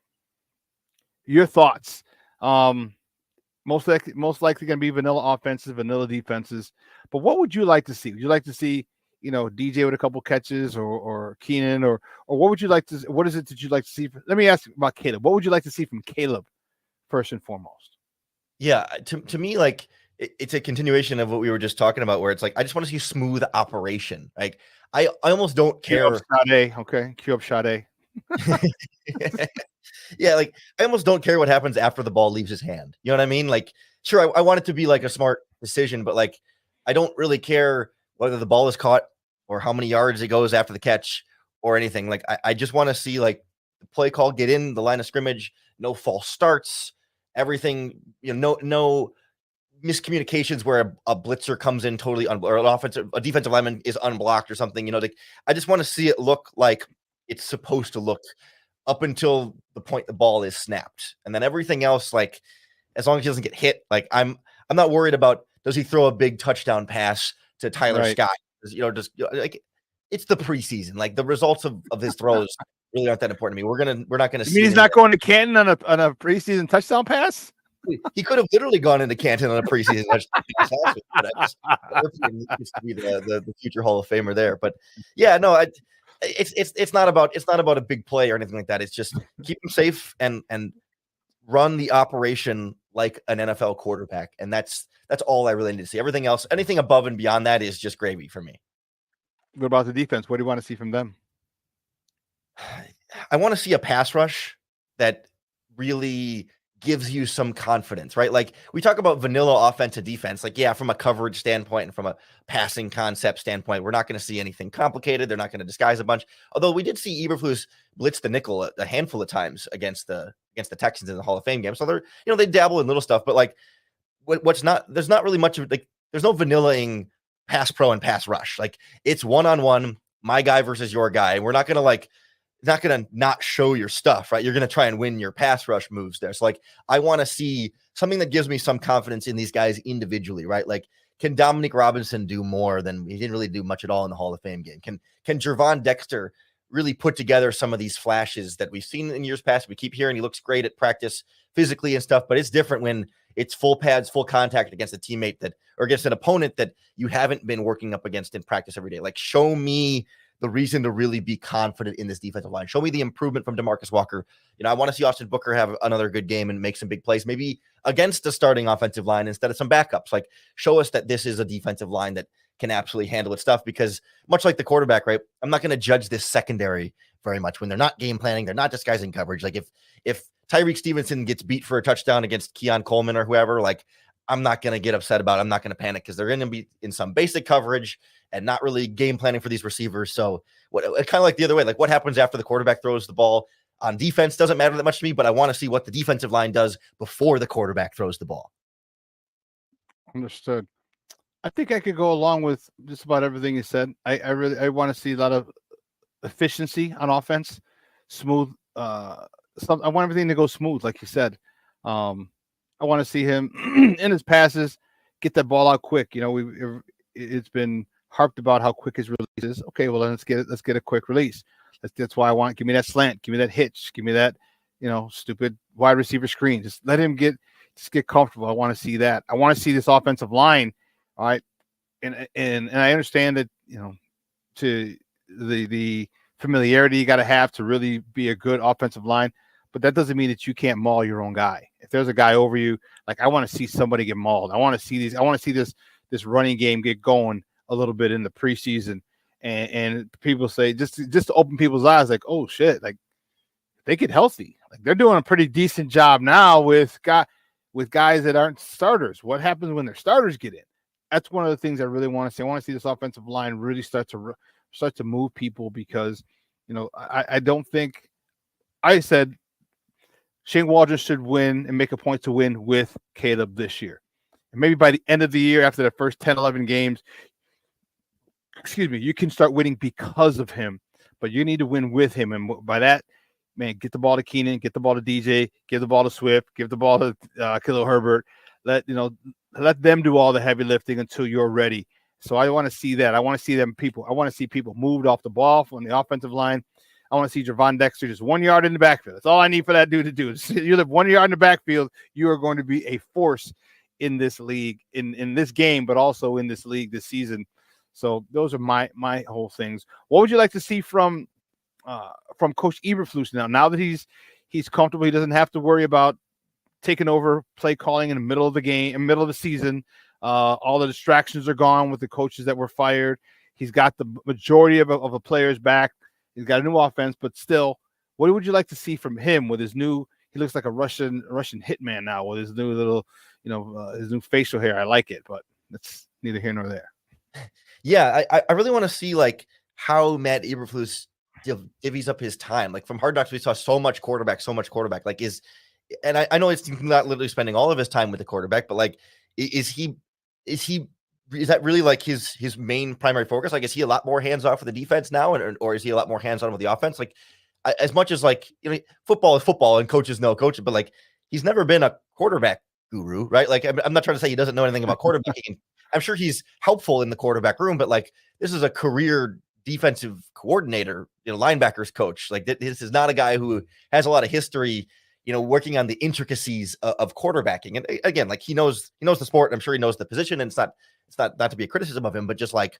Your thoughts? Most likely going to be vanilla offenses, vanilla defenses. But what would you like to see? Would you like to see, DJ with a couple catches or Keenan or what would you like to? What is it that you'd like to see? Let me ask about Caleb. What would you like to see from Caleb first and foremost? Yeah, to me, like it's a continuation of what we were just talking about, where it's like I just want to see smooth operation. Like I almost don't care. Cue up Sade. Yeah, like I almost don't care what happens after the ball leaves his hand. You know what I mean? Like, sure, I want it to be like a smart decision, but like I don't really care whether the ball is caught or how many yards it goes after the catch or anything. Like I just want to see like the play call get in the line of scrimmage, no false starts, everything, no miscommunications where a blitzer comes in totally or a defensive lineman is unblocked or something. Like I just want to see it look like it's supposed to look up until the point the ball is snapped, and then everything else, like as long as he doesn't get hit, like I'm not worried about does he throw a big touchdown pass to Tyler Scott? Like it's the preseason, like the results of his throws really aren't that important to me. We're not gonna see. He's not going to Canton on a preseason touchdown pass. He could have literally gone into Canton on a preseason touchdown pass. But I used to be the future Hall of Famer there. But yeah, no, it's not about a big play or anything like that. It's just keep him safe and run the operation like an NFL quarterback, and that's all I really need to see. Everything else, anything above and beyond that, is just gravy for me. What about the defense? What do you want to see from them? I want to see a pass rush that really gives you some confidence, right? Like we talk about vanilla offensive defense, like, yeah, from a coverage standpoint and from a passing concept standpoint, we're not going to see anything complicated. They're not going to disguise a bunch. Although we did see Eberflus blitz the nickel a handful of times against the Texans in the Hall of Fame game. So they're, they dabble in little stuff, but like there's not really much of like, there's no vanillaing pass pro and pass rush. Like it's one-on-one, my guy versus your guy. We're not going to not going to not show your stuff, right? You're going to try and win your pass rush moves there. So like, I want to see something that gives me some confidence in these guys individually, right? Like, can Dominic Robinson do more than he didn't really do much at all in the Hall of Fame game? Can Gervon Dexter really put together some of these flashes that we've seen in years past? We keep hearing he looks great at practice physically and stuff, but it's different when it's full pads, full contact against a teammate or against an opponent that you haven't been working up against in practice every day. Like, show me the reason to really be confident in this defensive line. Show me the improvement from DeMarcus Walker. I want to see Austin Booker have another good game and make some big plays, maybe against the starting offensive line instead of some backups. Like, show us that this is a defensive line that can absolutely handle its stuff, because much like the quarterback, right? I'm not going to judge this secondary very much when they're not game planning. They're not disguising coverage. Like if Tyreek Stevenson gets beat for a touchdown against Keon Coleman or whoever, like, I'm not going to get upset about it. I'm not going to panic because they're going to be in some basic coverage and not really game planning for these receivers. So kind of like the other way, like what happens after the quarterback throws the ball on defense doesn't matter that much to me, but I want to see what the defensive line does before the quarterback throws the ball. Understood. I think I could go along with just about everything you said. I want to see a lot of efficiency on offense, smooth. I want everything to go smooth, like you said. I want to see him in his passes get that ball out quick. It's been harped about how quick his release is. Okay, well, let's get a quick release. That's why I want. Give me that slant. Give me that hitch. Give me that, stupid wide receiver screen. Just let him get comfortable. I want to see that. I want to see this offensive line. All right, and I understand that to the familiarity you got to have to really be a good offensive line, but that doesn't mean that you can't maul your own guy. If there's a guy over you, like, I want to see somebody get mauled. I want to see this running game get going a little bit in the preseason, and people say just to open people's eyes, like, oh shit, like they get healthy. Like, they're doing a pretty decent job now with guys that aren't starters. What happens when their starters get in? That's one of the things I really want to see. I want to see this offensive line really start to move people, because I don't think I said Shane Waldron should win and make a point to win with Caleb this year. And maybe by the end of the year, after the first 10, 11 games, you can start winning because of him, but you need to win with him. And by that, man, get the ball to Keenan, get the ball to DJ, give the ball to Swift, give the ball to Khalil Herbert. Let them do all the heavy lifting until you're ready. So I want to see that. I want to see I want to see people moved off the ball from the offensive line. I want to see Gervon Dexter just 1 yard in the backfield. That's all I need for that dude to do. You live 1 yard in the backfield, you are going to be a force in this league, in this game, but also in this league this season. So those are my whole things. What would you like to see from Coach Eberflus now that he's comfortable? He doesn't have to worry about taking over play calling in the middle of the game, in the middle of the season. All the distractions are gone with the coaches that were fired. He's got the majority of the players back. He's got a new offense, but still, what would you like to see from him with his new? He looks like a Russian hitman now with his new little, his new facial hair. I like it, but that's neither here nor there. Yeah, I really want to see like how Matt Eberflus divvies up his time. Like from Hard Knocks, we saw so much quarterback. Like and I know he's not literally spending all of his time with the quarterback, but like, is that really like his main primary focus? Like, is he a lot more hands off with the defense now, or is he a lot more hands on with the offense? Like, as much as like football is football and coaches know coaches, but like he's never been a quarterback guru, right? Like, I'm not trying to say he doesn't know anything about quarterbacking. I'm sure he's helpful in the quarterback room, but like this is a career defensive coordinator, linebackers coach. Like this is not a guy who has a lot of history, working on the intricacies of quarterbacking. And again, like he knows the sport. And I'm sure he knows the position, and it's not to be a criticism of him, but just like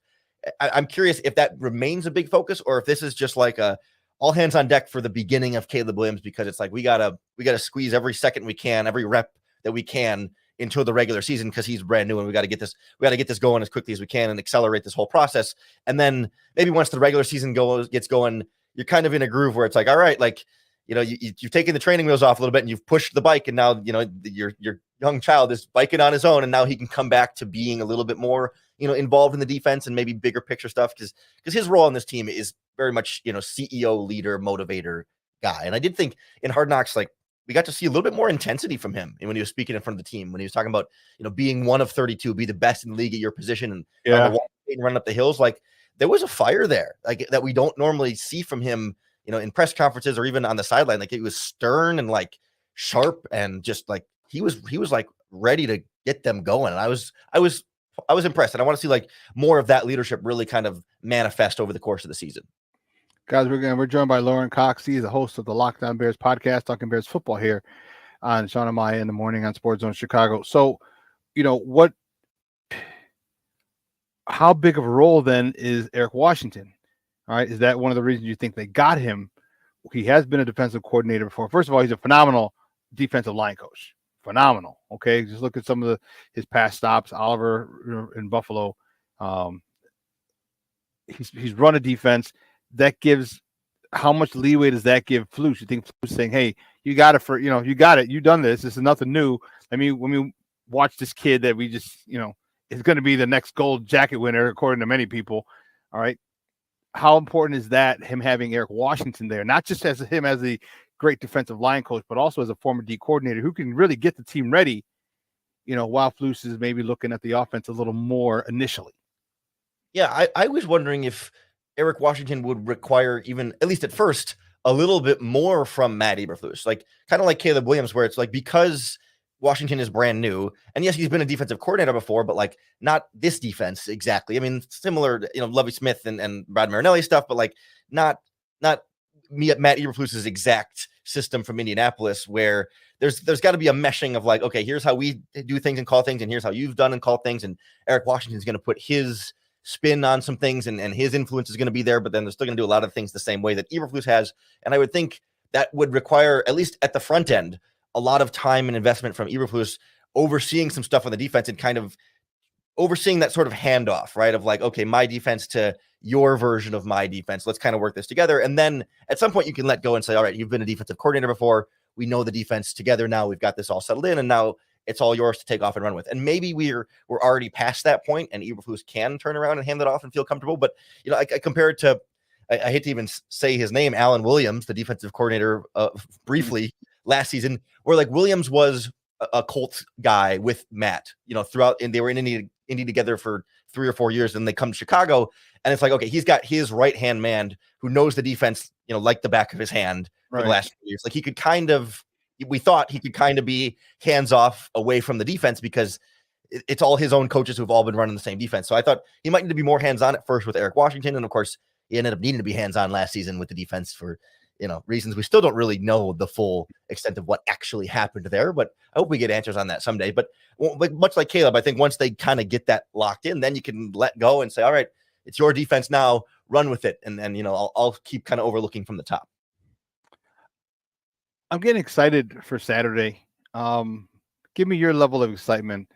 I'm curious if that remains a big focus, or if this is just like a all hands on deck for the beginning of Caleb Williams, because it's like we gotta squeeze every second we can, every rep that we can until the regular season, because he's brand new and we got to get this going as quickly as we can and accelerate this whole process. And then maybe once the regular season gets going, you're kind of in a groove where it's like, all right, like, you've taken the training wheels off a little bit and you've pushed the bike, and now, your young child is biking on his own, and now he can come back to being a little bit more, involved in the defense and maybe bigger picture stuff. Because his role on this team is very much, CEO, leader, motivator guy. And I did think in Hard Knocks, like, we got to see a little bit more intensity from him when he was speaking in front of the team, when he was talking about, being one of 32, be the best in the league at your position, and run up the hills. Like, there was a fire there, like that we don't normally see from him, in press conferences or even on the sideline. Like, it was stern and like sharp, and just like he was like ready to get them going. And I was impressed, and I want to see like more of that leadership really kind of manifest over the course of the season. Guys, we're joined by Lauren Cox. He's the host of the Locked On Bears podcast, talking Bears football here on Shawn and Maya in the morning on Sports Zone Chicago. So, how big of a role then is Eric Washington? All right, is that one of the reasons you think they got him? He has been a defensive coordinator before. First of all, he's a phenomenal defensive line coach. Phenomenal. Okay, just look at some of his past stops. Oliver in Buffalo. He's run a defense. That gives, how much leeway does that give Flus? You think Flus saying, hey, you got it you got it. You've done this. This is nothing new. I mean, when we watch this kid that we just, is going to be the next gold jacket winner, according to many people. All right. How important is that, him having Eric Washington there, not just as him as a great defensive line coach, but also as a former D coordinator who can really get the team ready, while Flus is maybe looking at the offense a little more initially. Yeah. I was wondering if Eric Washington would require, even at least at first, a little bit more from Matt Eberflus, like kind of like Caleb Williams, where it's like, because Washington is brand new, and yes, he's been a defensive coordinator before, but like not this defense exactly. I mean, similar to, Lovie Smith and Brad Marinelli stuff, but like not Matt Eberflus's exact system from Indianapolis, where there's got to be a meshing of like, okay, here's how we do things and call things, and here's how you've done and called things, and Eric Washington's going to put his spin on some things, and his influence is going to be there, but then they're still going to do a lot of things the same way that Eberflus has. And I would think that would require, at least at the front end, a lot of time and investment from Eberflus overseeing some stuff on the defense, and kind of overseeing that sort of handoff, right? Of like, okay, my defense to your version of my defense. Let's kind of work this together. And then at some point you can let go and say, all right, you've been a defensive coordinator before. We know the defense together now. We've got this all settled in, and now it's all yours to take off and run with. And maybe we're already past that point, and Eberflus can turn around and hand it off and feel comfortable. But, I compare it to, I hate to even say his name, Alan Williams, the defensive coordinator, briefly. last season, where like Williams was a Colts guy with Matt, throughout, and they were in Indy together for 3 or 4 years, and they come to Chicago, and it's like, okay, he's got his right-hand man who knows the defense, like the back of his hand for the last few years. Like we thought he could kind of be hands-off away from the defense because it's all his own coaches who've all been running the same defense. So I thought he might need to be more hands-on at first with Eric Washington, and of course, he ended up needing to be hands-on last season with the defense for reasons we still don't really know the full extent of what actually happened there, but I hope we get answers on that someday. But much like Caleb, I think once they kind of get that locked in, then you can let go and say, all right, it's your defense now, run with it. And then, I'll keep kind of overlooking from the top. I'm getting excited for Saturday. Give me your level of excitement.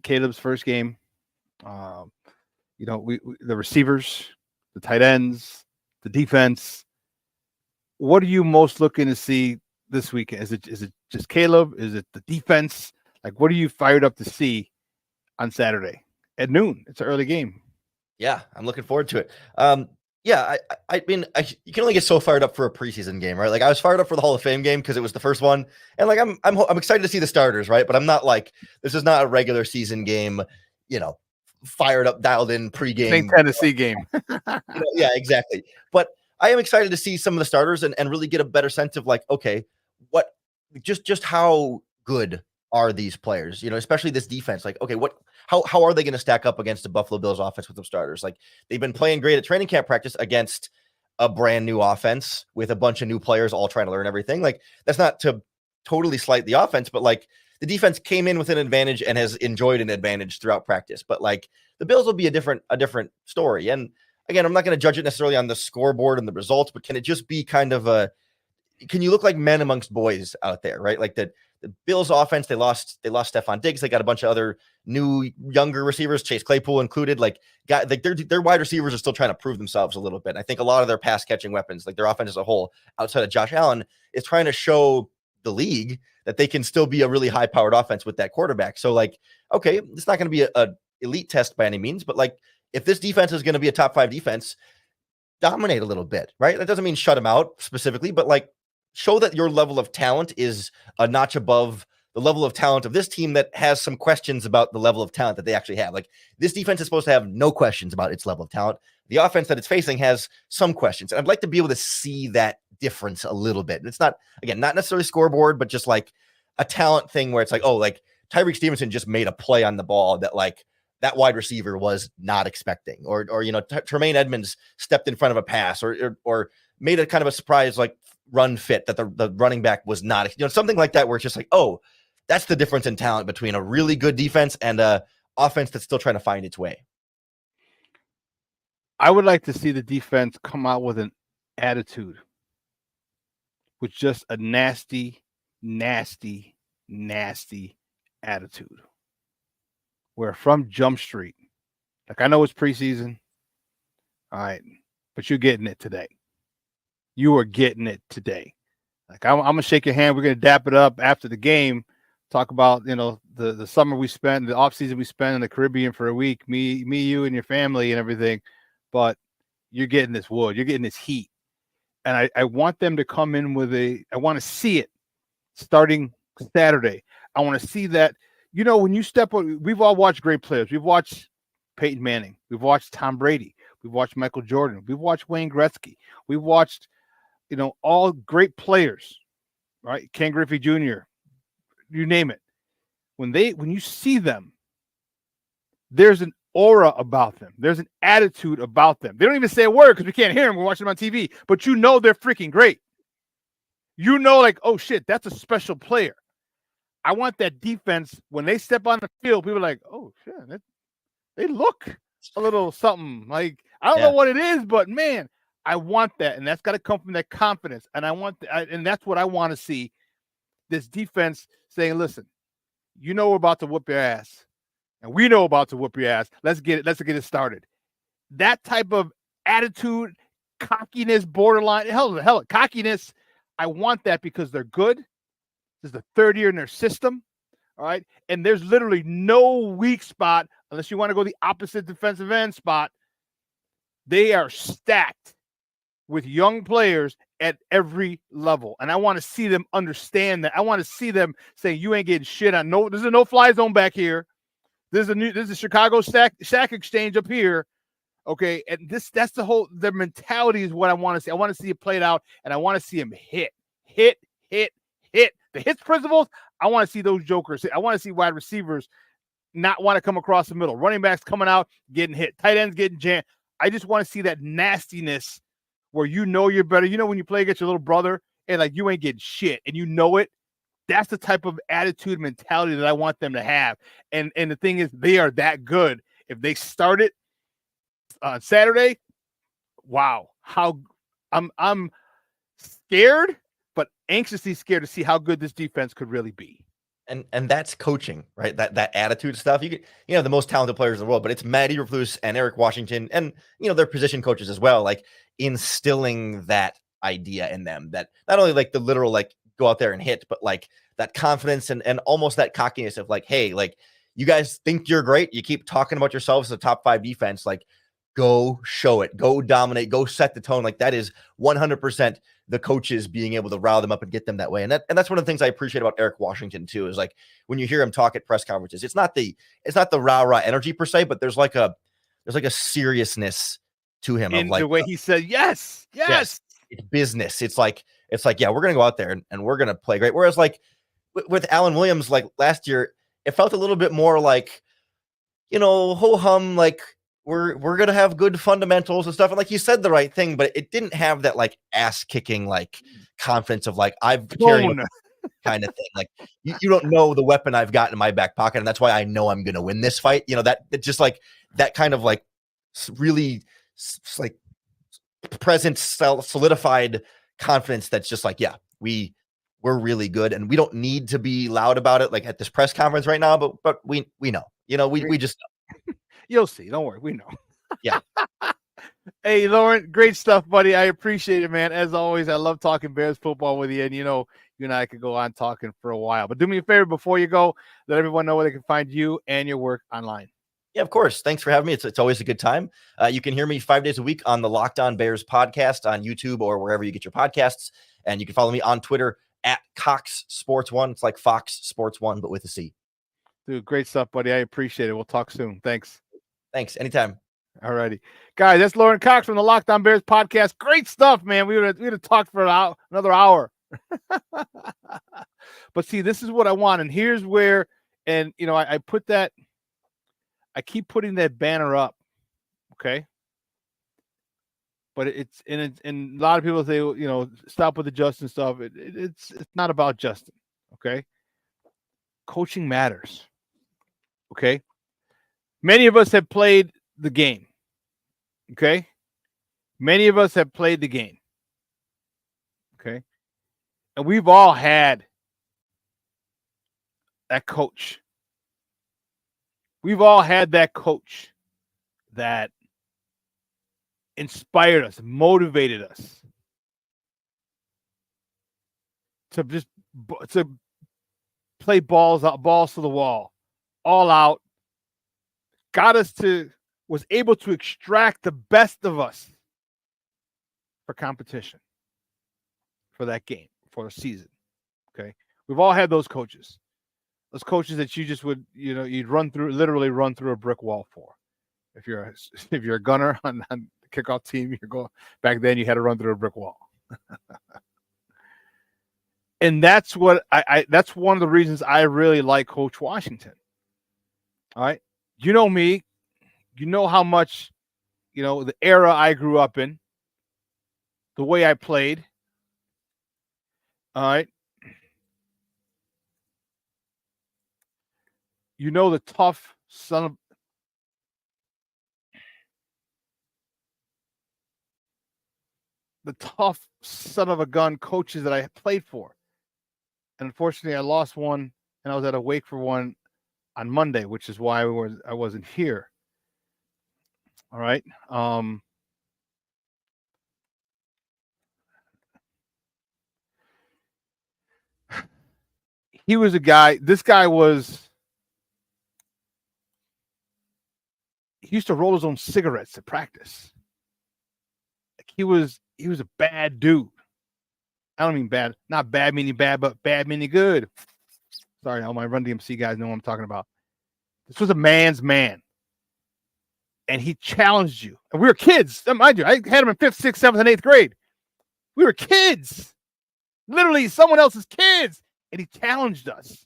Caleb's first game, the receivers, the tight ends, the defense. What are you most looking to see this weekend? Is it just Caleb? Is it the defense? Like, what are you fired up to see on Saturday at noon? It's an early game. Yeah, I'm looking forward to it. I mean, you can only get so fired up for a preseason game, right? Like, I was fired up for the Hall of Fame game because it was the first one, and like I'm excited to see the starters, right? But I'm not like, this is not a regular season game, fired up, dialed in pregame. St. Tennessee game. Yeah, exactly. But I am excited to see some of the starters and really get a better sense of like, okay, just how good are these players, especially this defense. Like, okay, how are they going to stack up against the Buffalo Bills offense with the starters? Like, they've been playing great at training camp practice against a brand new offense with a bunch of new players all trying to learn everything. Like, that's not to totally slight the offense, but like, the defense came in with an advantage and has enjoyed an advantage throughout practice. But like, the Bills will be a different story. And again, I'm not going to judge it necessarily on the scoreboard and the results, but can it just be kind of can you look like men amongst boys out there, right? Like the Bills offense, they lost Stephon Diggs. They got a bunch of other new, younger receivers, Chase Claypool included. Like, their wide receivers are still trying to prove themselves a little bit. And I think a lot of their pass catching weapons, like their offense as a whole, outside of Josh Allen, is trying to show the league that they can still be a really high powered offense with that quarterback. So like, okay, it's not going to be a elite test by any means, but like, if this defense is going to be a top 5 defense, dominate a little bit, right? That doesn't mean shut them out specifically, but like, show that your level of talent is a notch above the level of talent of this team that has some questions about the level of talent that they actually have. Like, this defense is supposed to have no questions about its level of talent. The offense that it's facing has some questions. And I'd like to be able to see that difference a little bit. It's not, again, not necessarily scoreboard, but just like a talent thing where it's like, oh, like Tyreek Stevenson just made a play on the ball that like that wide receiver was not expecting, or Tremaine Edmonds stepped in front of a pass or made a kind of a surprise, like run fit that the running back was not, something like that, where it's just like, oh, that's the difference in talent between a really good defense and a offense that's still trying to find its way. I would like to see the defense come out with an attitude, with just a nasty attitude, where from Jump Street, like, I know it's preseason, all right, but you're getting it today. You are getting it today. Like, I'm going to shake your hand. We're going to dap it up after the game, talk about, the summer we spent, the off season we spent in the Caribbean for a week, me, you, and your family and everything. But you're getting this wood. You're getting this heat. And I want them to come in with I want to see it starting Saturday. I want to see that, when you step on, we've all watched great players. We've watched Peyton Manning. We've watched Tom Brady. We've watched Michael Jordan. We've watched Wayne Gretzky. We've watched, all great players, right? Ken Griffey Jr., you name it. When you see them, there's an aura about them. There's an attitude about them. They don't even say a word because we can't hear them. We're watching them on TV, but they're freaking great. Like, oh shit, that's a special player. I want that defense, when they step on the field, people are like, oh shit, they look a little something. Like, I don't know what it is, but man, I want that, and that's got to come from that confidence. And and that's what I want to see. This defense saying, "Listen, we're about to whoop your ass, and we know about to whoop your ass. Let's get it started." That type of attitude, cockiness, borderline hell, cockiness. I want that because they're good. This is the 3rd year in their system, all right. And there's literally no weak spot unless you want to go the opposite defensive end spot. They are stacked with young players at every level. And I want to see them understand that. I want to see them say, you ain't getting shit on. No, there's a no-fly zone back here. There's a Chicago Sack Exchange up here. Okay. And that's their mentality is what I want to see. I want to see it played out, and I want to see them hit. The hits principles, I want to see those jokers. I want to see wide receivers not want to come across the middle. Running backs coming out, getting hit. Tight ends getting jammed. I just want to see that nastiness where you know you're better. You know when you play against your little brother and like you ain't getting shit and you know it. That's the type of attitude mentality that I want them to have. And the thing is, they are that good. If they start it on Saturday, wow. How I'm scared, but anxiously scared to see how good this defense could really be. And that's coaching, right? That attitude stuff. You have the most talented players in the world, but it's Matt Eberflus and Eric Washington and their position coaches as well, like instilling that idea in them, that not only like the literal like go out there and hit, but like that confidence and almost that cockiness of like, hey, like you guys think you're great. You keep talking about yourselves as a top 5 defense, like go show it, go dominate, go set the tone. Like that is 100% the coaches being able to rile them up and get them that way. And that's one of the things I appreciate about Eric Washington too, is like when you hear him talk at press conferences, it's not the rah energy per se, but there's like a seriousness to him in of like the way he said, yes, it's business. It's like, yeah, we're going to go out there and we're going to play great. Whereas like with Alan Williams, like last year, it felt a little bit more like, ho hum, like we're going to have good fundamentals and stuff. And like he said the right thing, but it didn't have that like ass kicking, like confidence of like, I've carried kind of thing. Like you don't know the weapon I've got in my back pocket. And that's why I know I'm going to win this fight. That just like that kind of like really like present solidified confidence. That's just like, yeah, we're really good. And we don't need to be loud about it. Like at this press conference right now, but we know, we just know. You'll see. Don't worry. We know. Yeah. Hey, Lauren, great stuff, buddy. I appreciate it, man. As always, I love talking Bears football with you. And, you and I could go on talking for a while. But do me a favor before you go, let everyone know where they can find you and your work online. Yeah, of course. Thanks for having me. It's always a good time. You can hear me 5 days a week on the Locked On Bears podcast on YouTube or wherever you get your podcasts. And you can follow me on Twitter at Cox Sports One. It's like Fox Sports One, but with a C. Dude, great stuff, buddy. I appreciate it. We'll talk soon. Thanks. Thanks. Anytime. All righty. Guys, that's Lauren Cox from the Locked On Bears podcast. Great stuff, man. We would have talked for another hour. But see, this is what I want. And here's where, and, I put that, I keep putting that banner up. Okay. But it's and a lot of people say, stop with the Justin stuff. It's not about Justin. Okay. Coaching matters. Okay. Many of us have played the game. Okay. Many of us have played the game. Okay. And we've all had that coach. We've all had that coach that inspired us, motivated us to play balls to the wall, all out, was able to extract the best of us for competition, for that game, for a season. Okay. We've all had those coaches. Those coaches that you just would, you'd literally run through a brick wall for. If you're a gunner on the kickoff team, back then you had to run through a brick wall. And that's what that's one of the reasons I really like Coach Washington. All right. You know me, you know how much, the era I grew up in, the way I played. All right. The tough son of a gun coaches that I played for. And unfortunately, I lost one, and I was at a wake for one on Monday, which is why I wasn't here. All right. He was a guy. This guy he used to roll his own cigarettes at practice. Like he was a bad dude. I don't mean bad. Not bad meaning bad, but bad meaning good. Sorry, all my Run DMC guys know what I'm talking about. This was a man's man. And he challenged you. And we were kids. Mind you, I had him in 5th, 6th, 7th, and 8th grade. We were kids. Literally someone else's kids. And he challenged us.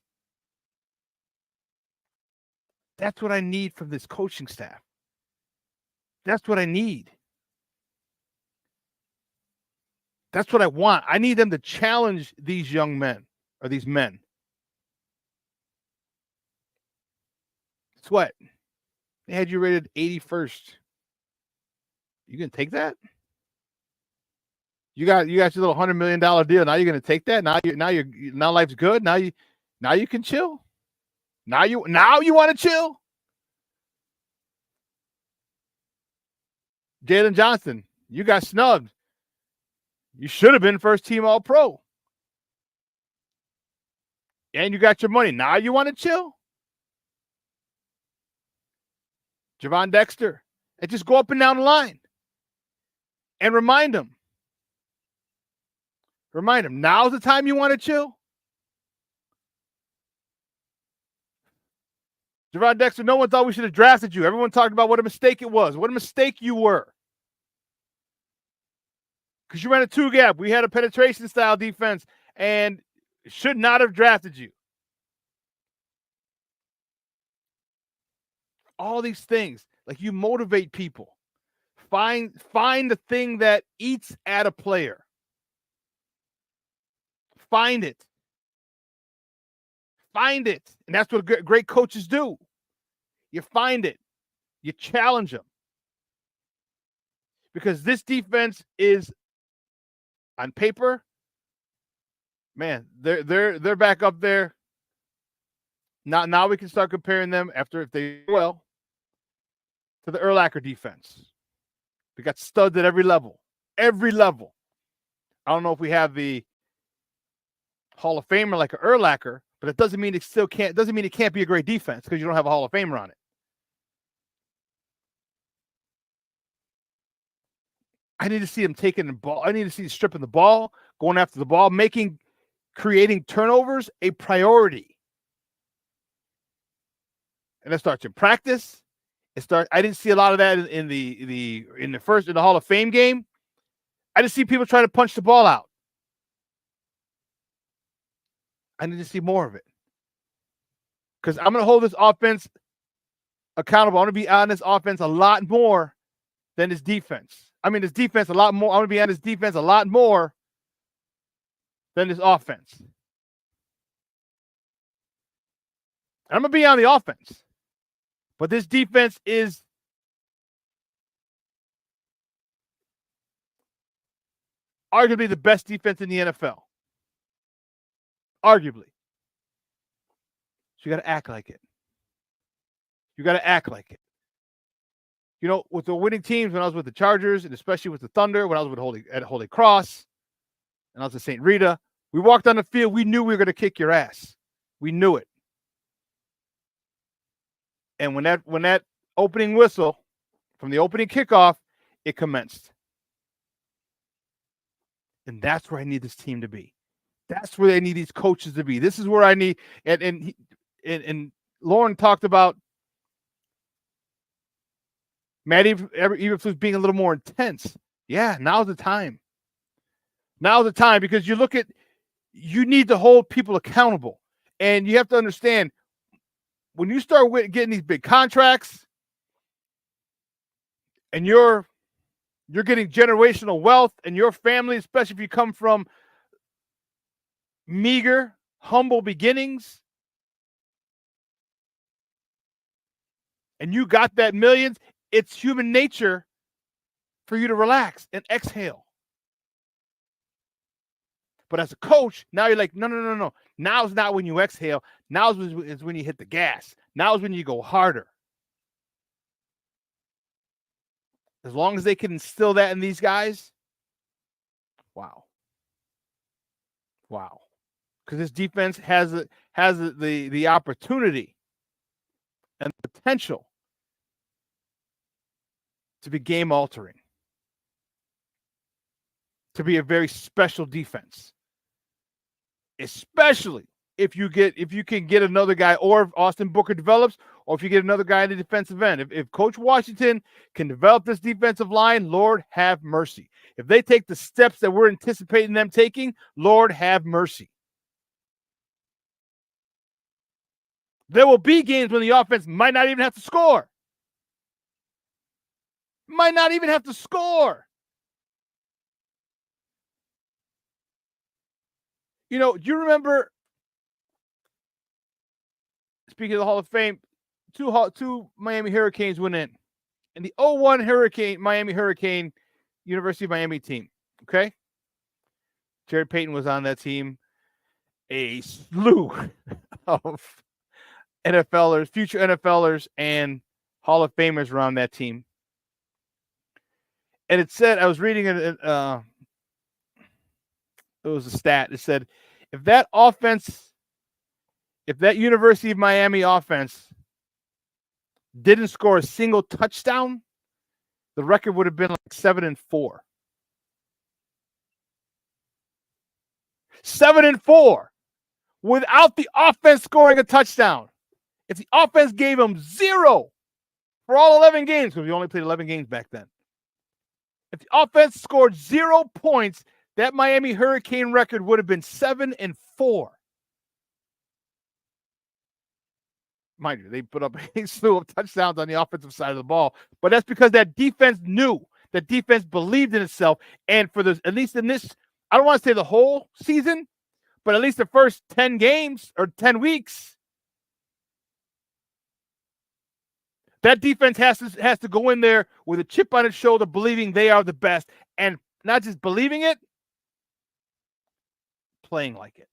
That's what I need from this coaching staff. That's what I need. That's what I want. I need them to challenge these young men or these men. Sweat. They had you rated 81st. You gonna take that? You got your little $100 million deal. Now you're gonna take that. Now life's good. Now you can chill. Now you want to chill. Jalen Johnson, you got snubbed. You should have been first team All-Pro. And you got your money. Now you want to chill? Gervon Dexter. And just go up and down the line. And remind them. Now's the time you want to chill. Gervon Dexter, no one thought we should have drafted you. Everyone talked about what a mistake it was. What a mistake you were. Because you ran a 2-gap. We had a penetration style defense and should not have drafted you. All these things. Like, you motivate people. Find the thing that eats at a player. Find it. Find it. And that's what great coaches do. You find it. You challenge them. Because this defense is, on paper, man, they're back up there. Now we can start comparing them if they do well to the Urlacher defense. We got studs at every level. Every level. I don't know if we have the Hall of Famer like an Urlacher, but it doesn't mean it can't be a great defense because you don't have a Hall of Famer on it. I need to see him taking the ball. I need to see him stripping the ball, going after the ball, creating turnovers a priority. And that starts in practice. I didn't see a lot of that in the Hall of Fame game. I just see people trying to punch the ball out. I need to see more of it. Because I'm going to hold this offense accountable. I'm going to be on this offense a lot more than this defense. This defense a lot more. I'm going to be on this defense a lot more than this offense. I'm going to be on the offense. But this defense is arguably the best defense in the NFL. Arguably. So you got to act like it. You know, with the winning teams, when I was with the Chargers, and especially with the Thunder, when I was with Holy Cross, and I was at St. Rita, we walked on the field, we knew we were going to kick your ass. We knew it. And when that opening whistle from the opening kickoff, it commenced. And that's where I need this team to be. That's where I need these coaches to be. This is where I need, and Lauren talked about Matt Eberflus being a little more intense. Yeah, now's the time. Now's the time, because you need to hold people accountable. And you have to understand, when you start getting these big contracts and you're getting generational wealth, and your family, especially if you come from meager, humble beginnings, and you got that millions, it's human nature for you to relax and exhale. But as a coach, now you're like, no. Now's not when you exhale. Now is when you hit the gas. Now is when you go harder. As long as they can instill that in these guys, wow. Because this defense has the opportunity and the potential to be game altering, to be a very special defense. especially if you can get another guy, or if Austin Booker develops, or if you get another guy in the defensive end. If Coach Washington can develop this defensive line, Lord have mercy. If they take the steps that we're anticipating them taking, Lord have mercy. There will be games when the offense might not even have to score. Might not even have to score. You know, do you remember, speaking of the Hall of Fame, two Miami Hurricanes went in. And the 0-1 Miami Hurricane University of Miami team, okay? Jerry Payton was on that team. A slew of NFLers, future NFLers, and Hall of Famers were on that team. And it said, I was reading it, it was a stat. It said, if that University of Miami offense didn't score a single touchdown, the record would have been like 7-4. 7-4 without the offense scoring a touchdown. If the offense gave them 0 for all 11 games, because we only played 11 games back then. If the offense scored 0 points, that Miami Hurricane record would have been 7-4. Mind you, they put up a slew of touchdowns on the offensive side of the ball, but that's because that defense knew, that defense believed in itself. And for at least in this, I don't want to say the whole season, but at least the first 10 games or 10 weeks, that defense has to go in there with a chip on its shoulder, believing they are the best, and not just believing it, playing like it.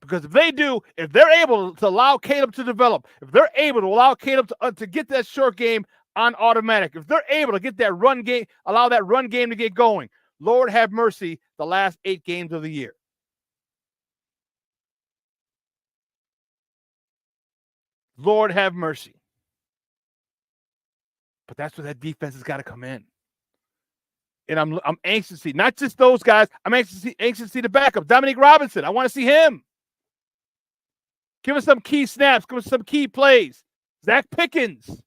Because if they do, if they're able to allow Caleb to develop, if they're able to allow Caleb to get that short game on automatic, if they're able to get that run game, allow that run game to get going, Lord have mercy, the last 8 games of the year. Lord have mercy. But that's where that defense has got to come in. And I'm anxious to see, not just those guys, I'm anxious to see the backup. Dominique Robinson, I want to see him. Give us some key snaps. Give us some key plays. Zach Pickens.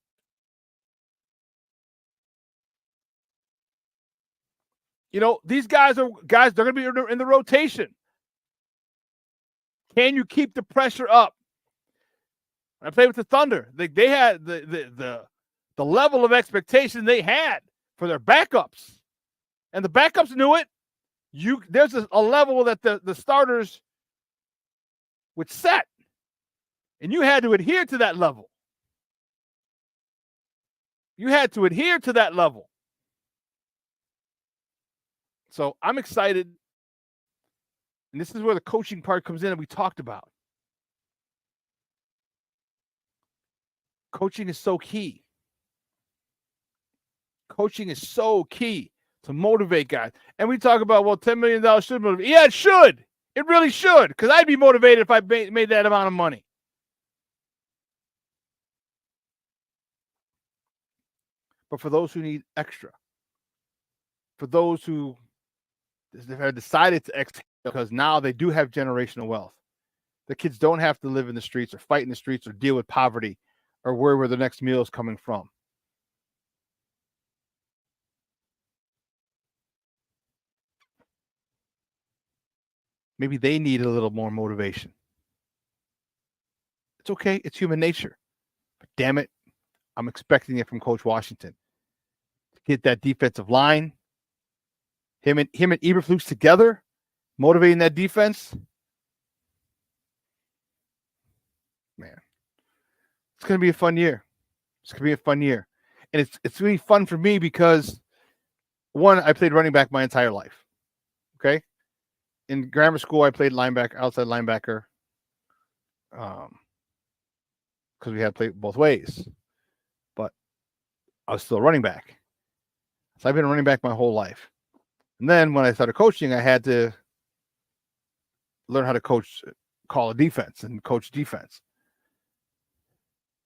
You know, these guys, they're going to be in the rotation. Can you keep the pressure up? When I played with the Thunder, they had the level of expectation they had for their backups. And the backups knew it. There's a level that the starters would set. And you had to adhere to that level. You had to adhere to that level. So I'm excited. And this is where the coaching part comes in that we talked about. Coaching is so key. Coaching is so key to motivate guys. And we talk about, well, $10 million should motivate. Yeah, it should. It really should. Because I'd be motivated if I made that amount of money. But for those who need extra, for those who have decided to extra, because now they do have generational wealth. The kids don't have to live in the streets or fight in the streets or deal with poverty or worry where the next meal is coming from. Maybe they need a little more motivation. It's okay. It's human nature. But damn it, I'm expecting it from Coach Washington. To get that defensive line, him and Eberflus together, motivating that defense. Man, it's going to be a fun year. It's going to be a fun year. And it's really fun for me because, one, I played running back my entire life. Okay? In grammar school, I played linebacker, outside linebacker, because we had to play both ways. But I was still a running back. So I've been a running back my whole life. And then when I started coaching, I had to learn how to call a defense and coach defense.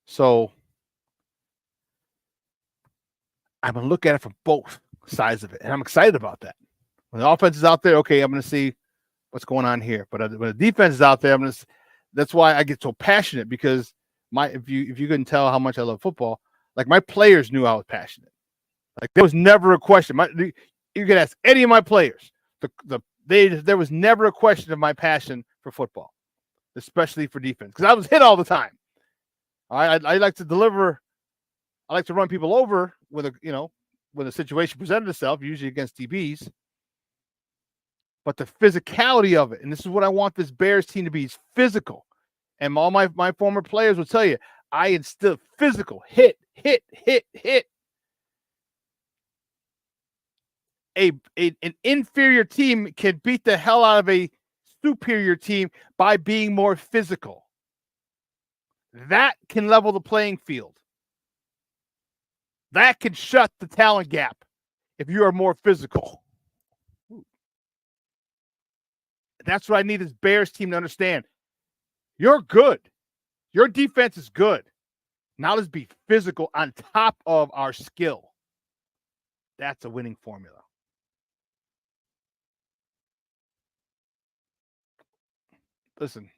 So I'm going to look at it from both sides of it. And I'm excited about that. When the offense is out there, okay, I'm going to see what's going on here. But when the defense is out there, that's why I get so passionate, because if you couldn't tell how much I love football, like my players knew I was passionate. Like there was never a question. You could ask any of my players. There was never a question of my passion for football, especially for defense, because I was hit all the time. I like to deliver. I like to run people over when a situation presented itself, usually against DBs. But the physicality of it, and this is what I want this Bears team to be, is physical. And all my former players will tell you, I instill physical, hit. An inferior team can beat the hell out of a superior team by being more physical. That can level the playing field. That can shut the talent gap if you are more physical. That's what I need this Bears team to understand. You're good. Your defense is good. Now let's be physical on top of our skill. That's a winning formula. Listen,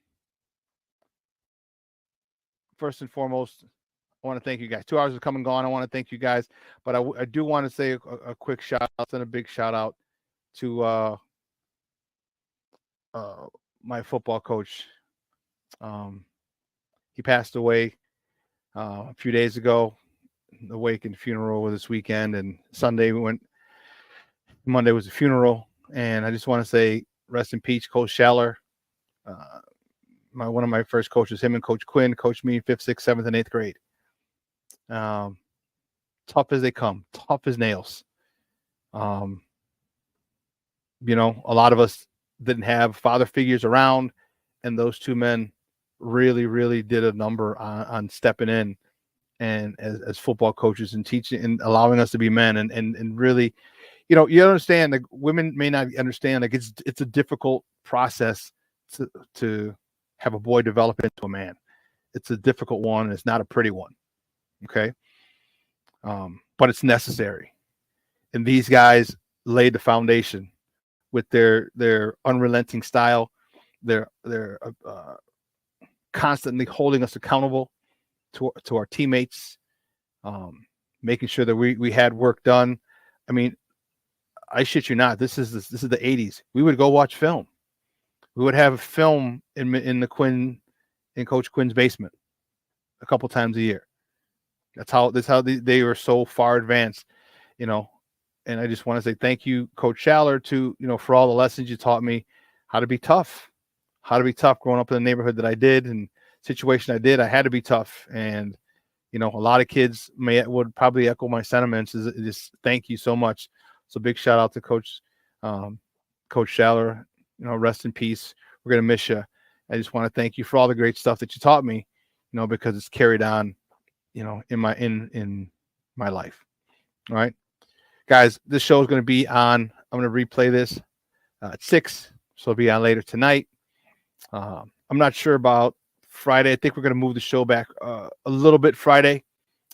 first and foremost, I want to thank you guys. 2 hours have come and gone. I want to thank you guys, but I do want to say a quick shout out and a big shout out to my football coach. He passed away a few days ago. The wake and funeral was this weekend, and Monday was the funeral. And I just want to say rest in peace, Coach Schaller. One of my first coaches, him and Coach Quinn, coached me in 5th, 6th, 7th, and 8th grade. Tough as they come, tough as nails. A lot of us didn't have father figures around, and those two men really, really did a number on stepping in and as football coaches and teaching and allowing us to be men and really, you understand that women may not understand, like it's a difficult process to have a boy develop into a man. It's a difficult one. And it's not a pretty one. Okay. But it's necessary. And these guys laid the foundation with their unrelenting style. They're constantly holding us accountable to our teammates, making sure that we had work done. I mean, I shit you not. This is the 80s. We would go watch film. We would have film in Coach Quinn's basement a couple times a year. That's how they were so far advanced, And I just want to say thank you, Coach Schaller, for all the lessons you taught me, how to be tough growing up in the neighborhood that I did and situation I did. I had to be tough. And, a lot of kids would probably echo my sentiments. Is just thank you so much. So big shout out to Coach Schaller, rest in peace. We're going to miss you. I just want to thank you for all the great stuff that you taught me, because it's carried on, in my life. All right, guys, this show is going to be on. I'm going to replay this at 6, so it'll be on later tonight. I'm not sure about Friday. I think we're going to move the show back a little bit Friday.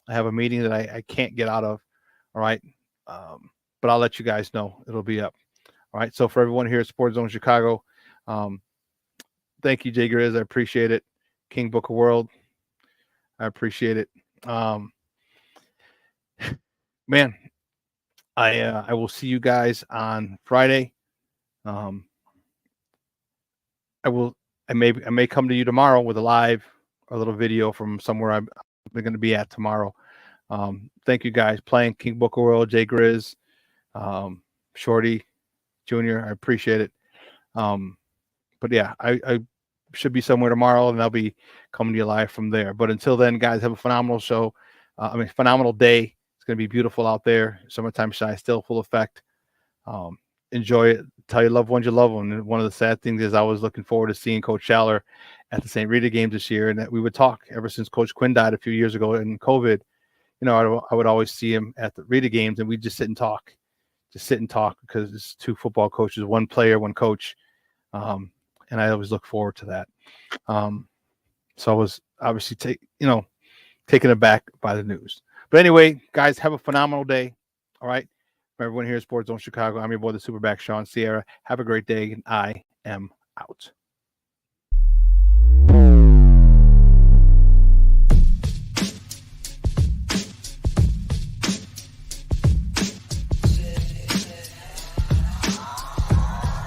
I have a meeting that I can't get out of. All right, but I'll let you guys know. It'll be up. All right. So for everyone here at Sports Zone Chicago, thank you, Jay Grizz. I appreciate it. King Booker World, I appreciate it. Man, I will see you guys on Friday. I may come to you tomorrow with a little video from somewhere I'm going to be at tomorrow. Thank you guys. Playing King Booker World, Jay Grizz, Shorty Jr. I appreciate it. But yeah, I should be somewhere tomorrow, and I'll be coming to you live from there. But until then, guys, have a phenomenal show. Phenomenal day. It's going to be beautiful out there. Summertime shy still full effect. Enjoy it. Tell your loved ones you love them. And one of the sad things is I was looking forward to seeing Coach Schaller at the St. Rita games this year, and that we would talk ever since Coach Quinn died a few years ago in COVID. I would always see him at the Rita games, and we'd just sit and talk. Because it's two football coaches, one player, one coach. And I always look forward to that. So I was obviously taken aback by the news. But anyway, guys, have a phenomenal day. All right. For everyone here at Sports Zone Chicago, I'm your boy, the SuperBack, Shawn Sierra. Have a great day, and I am out.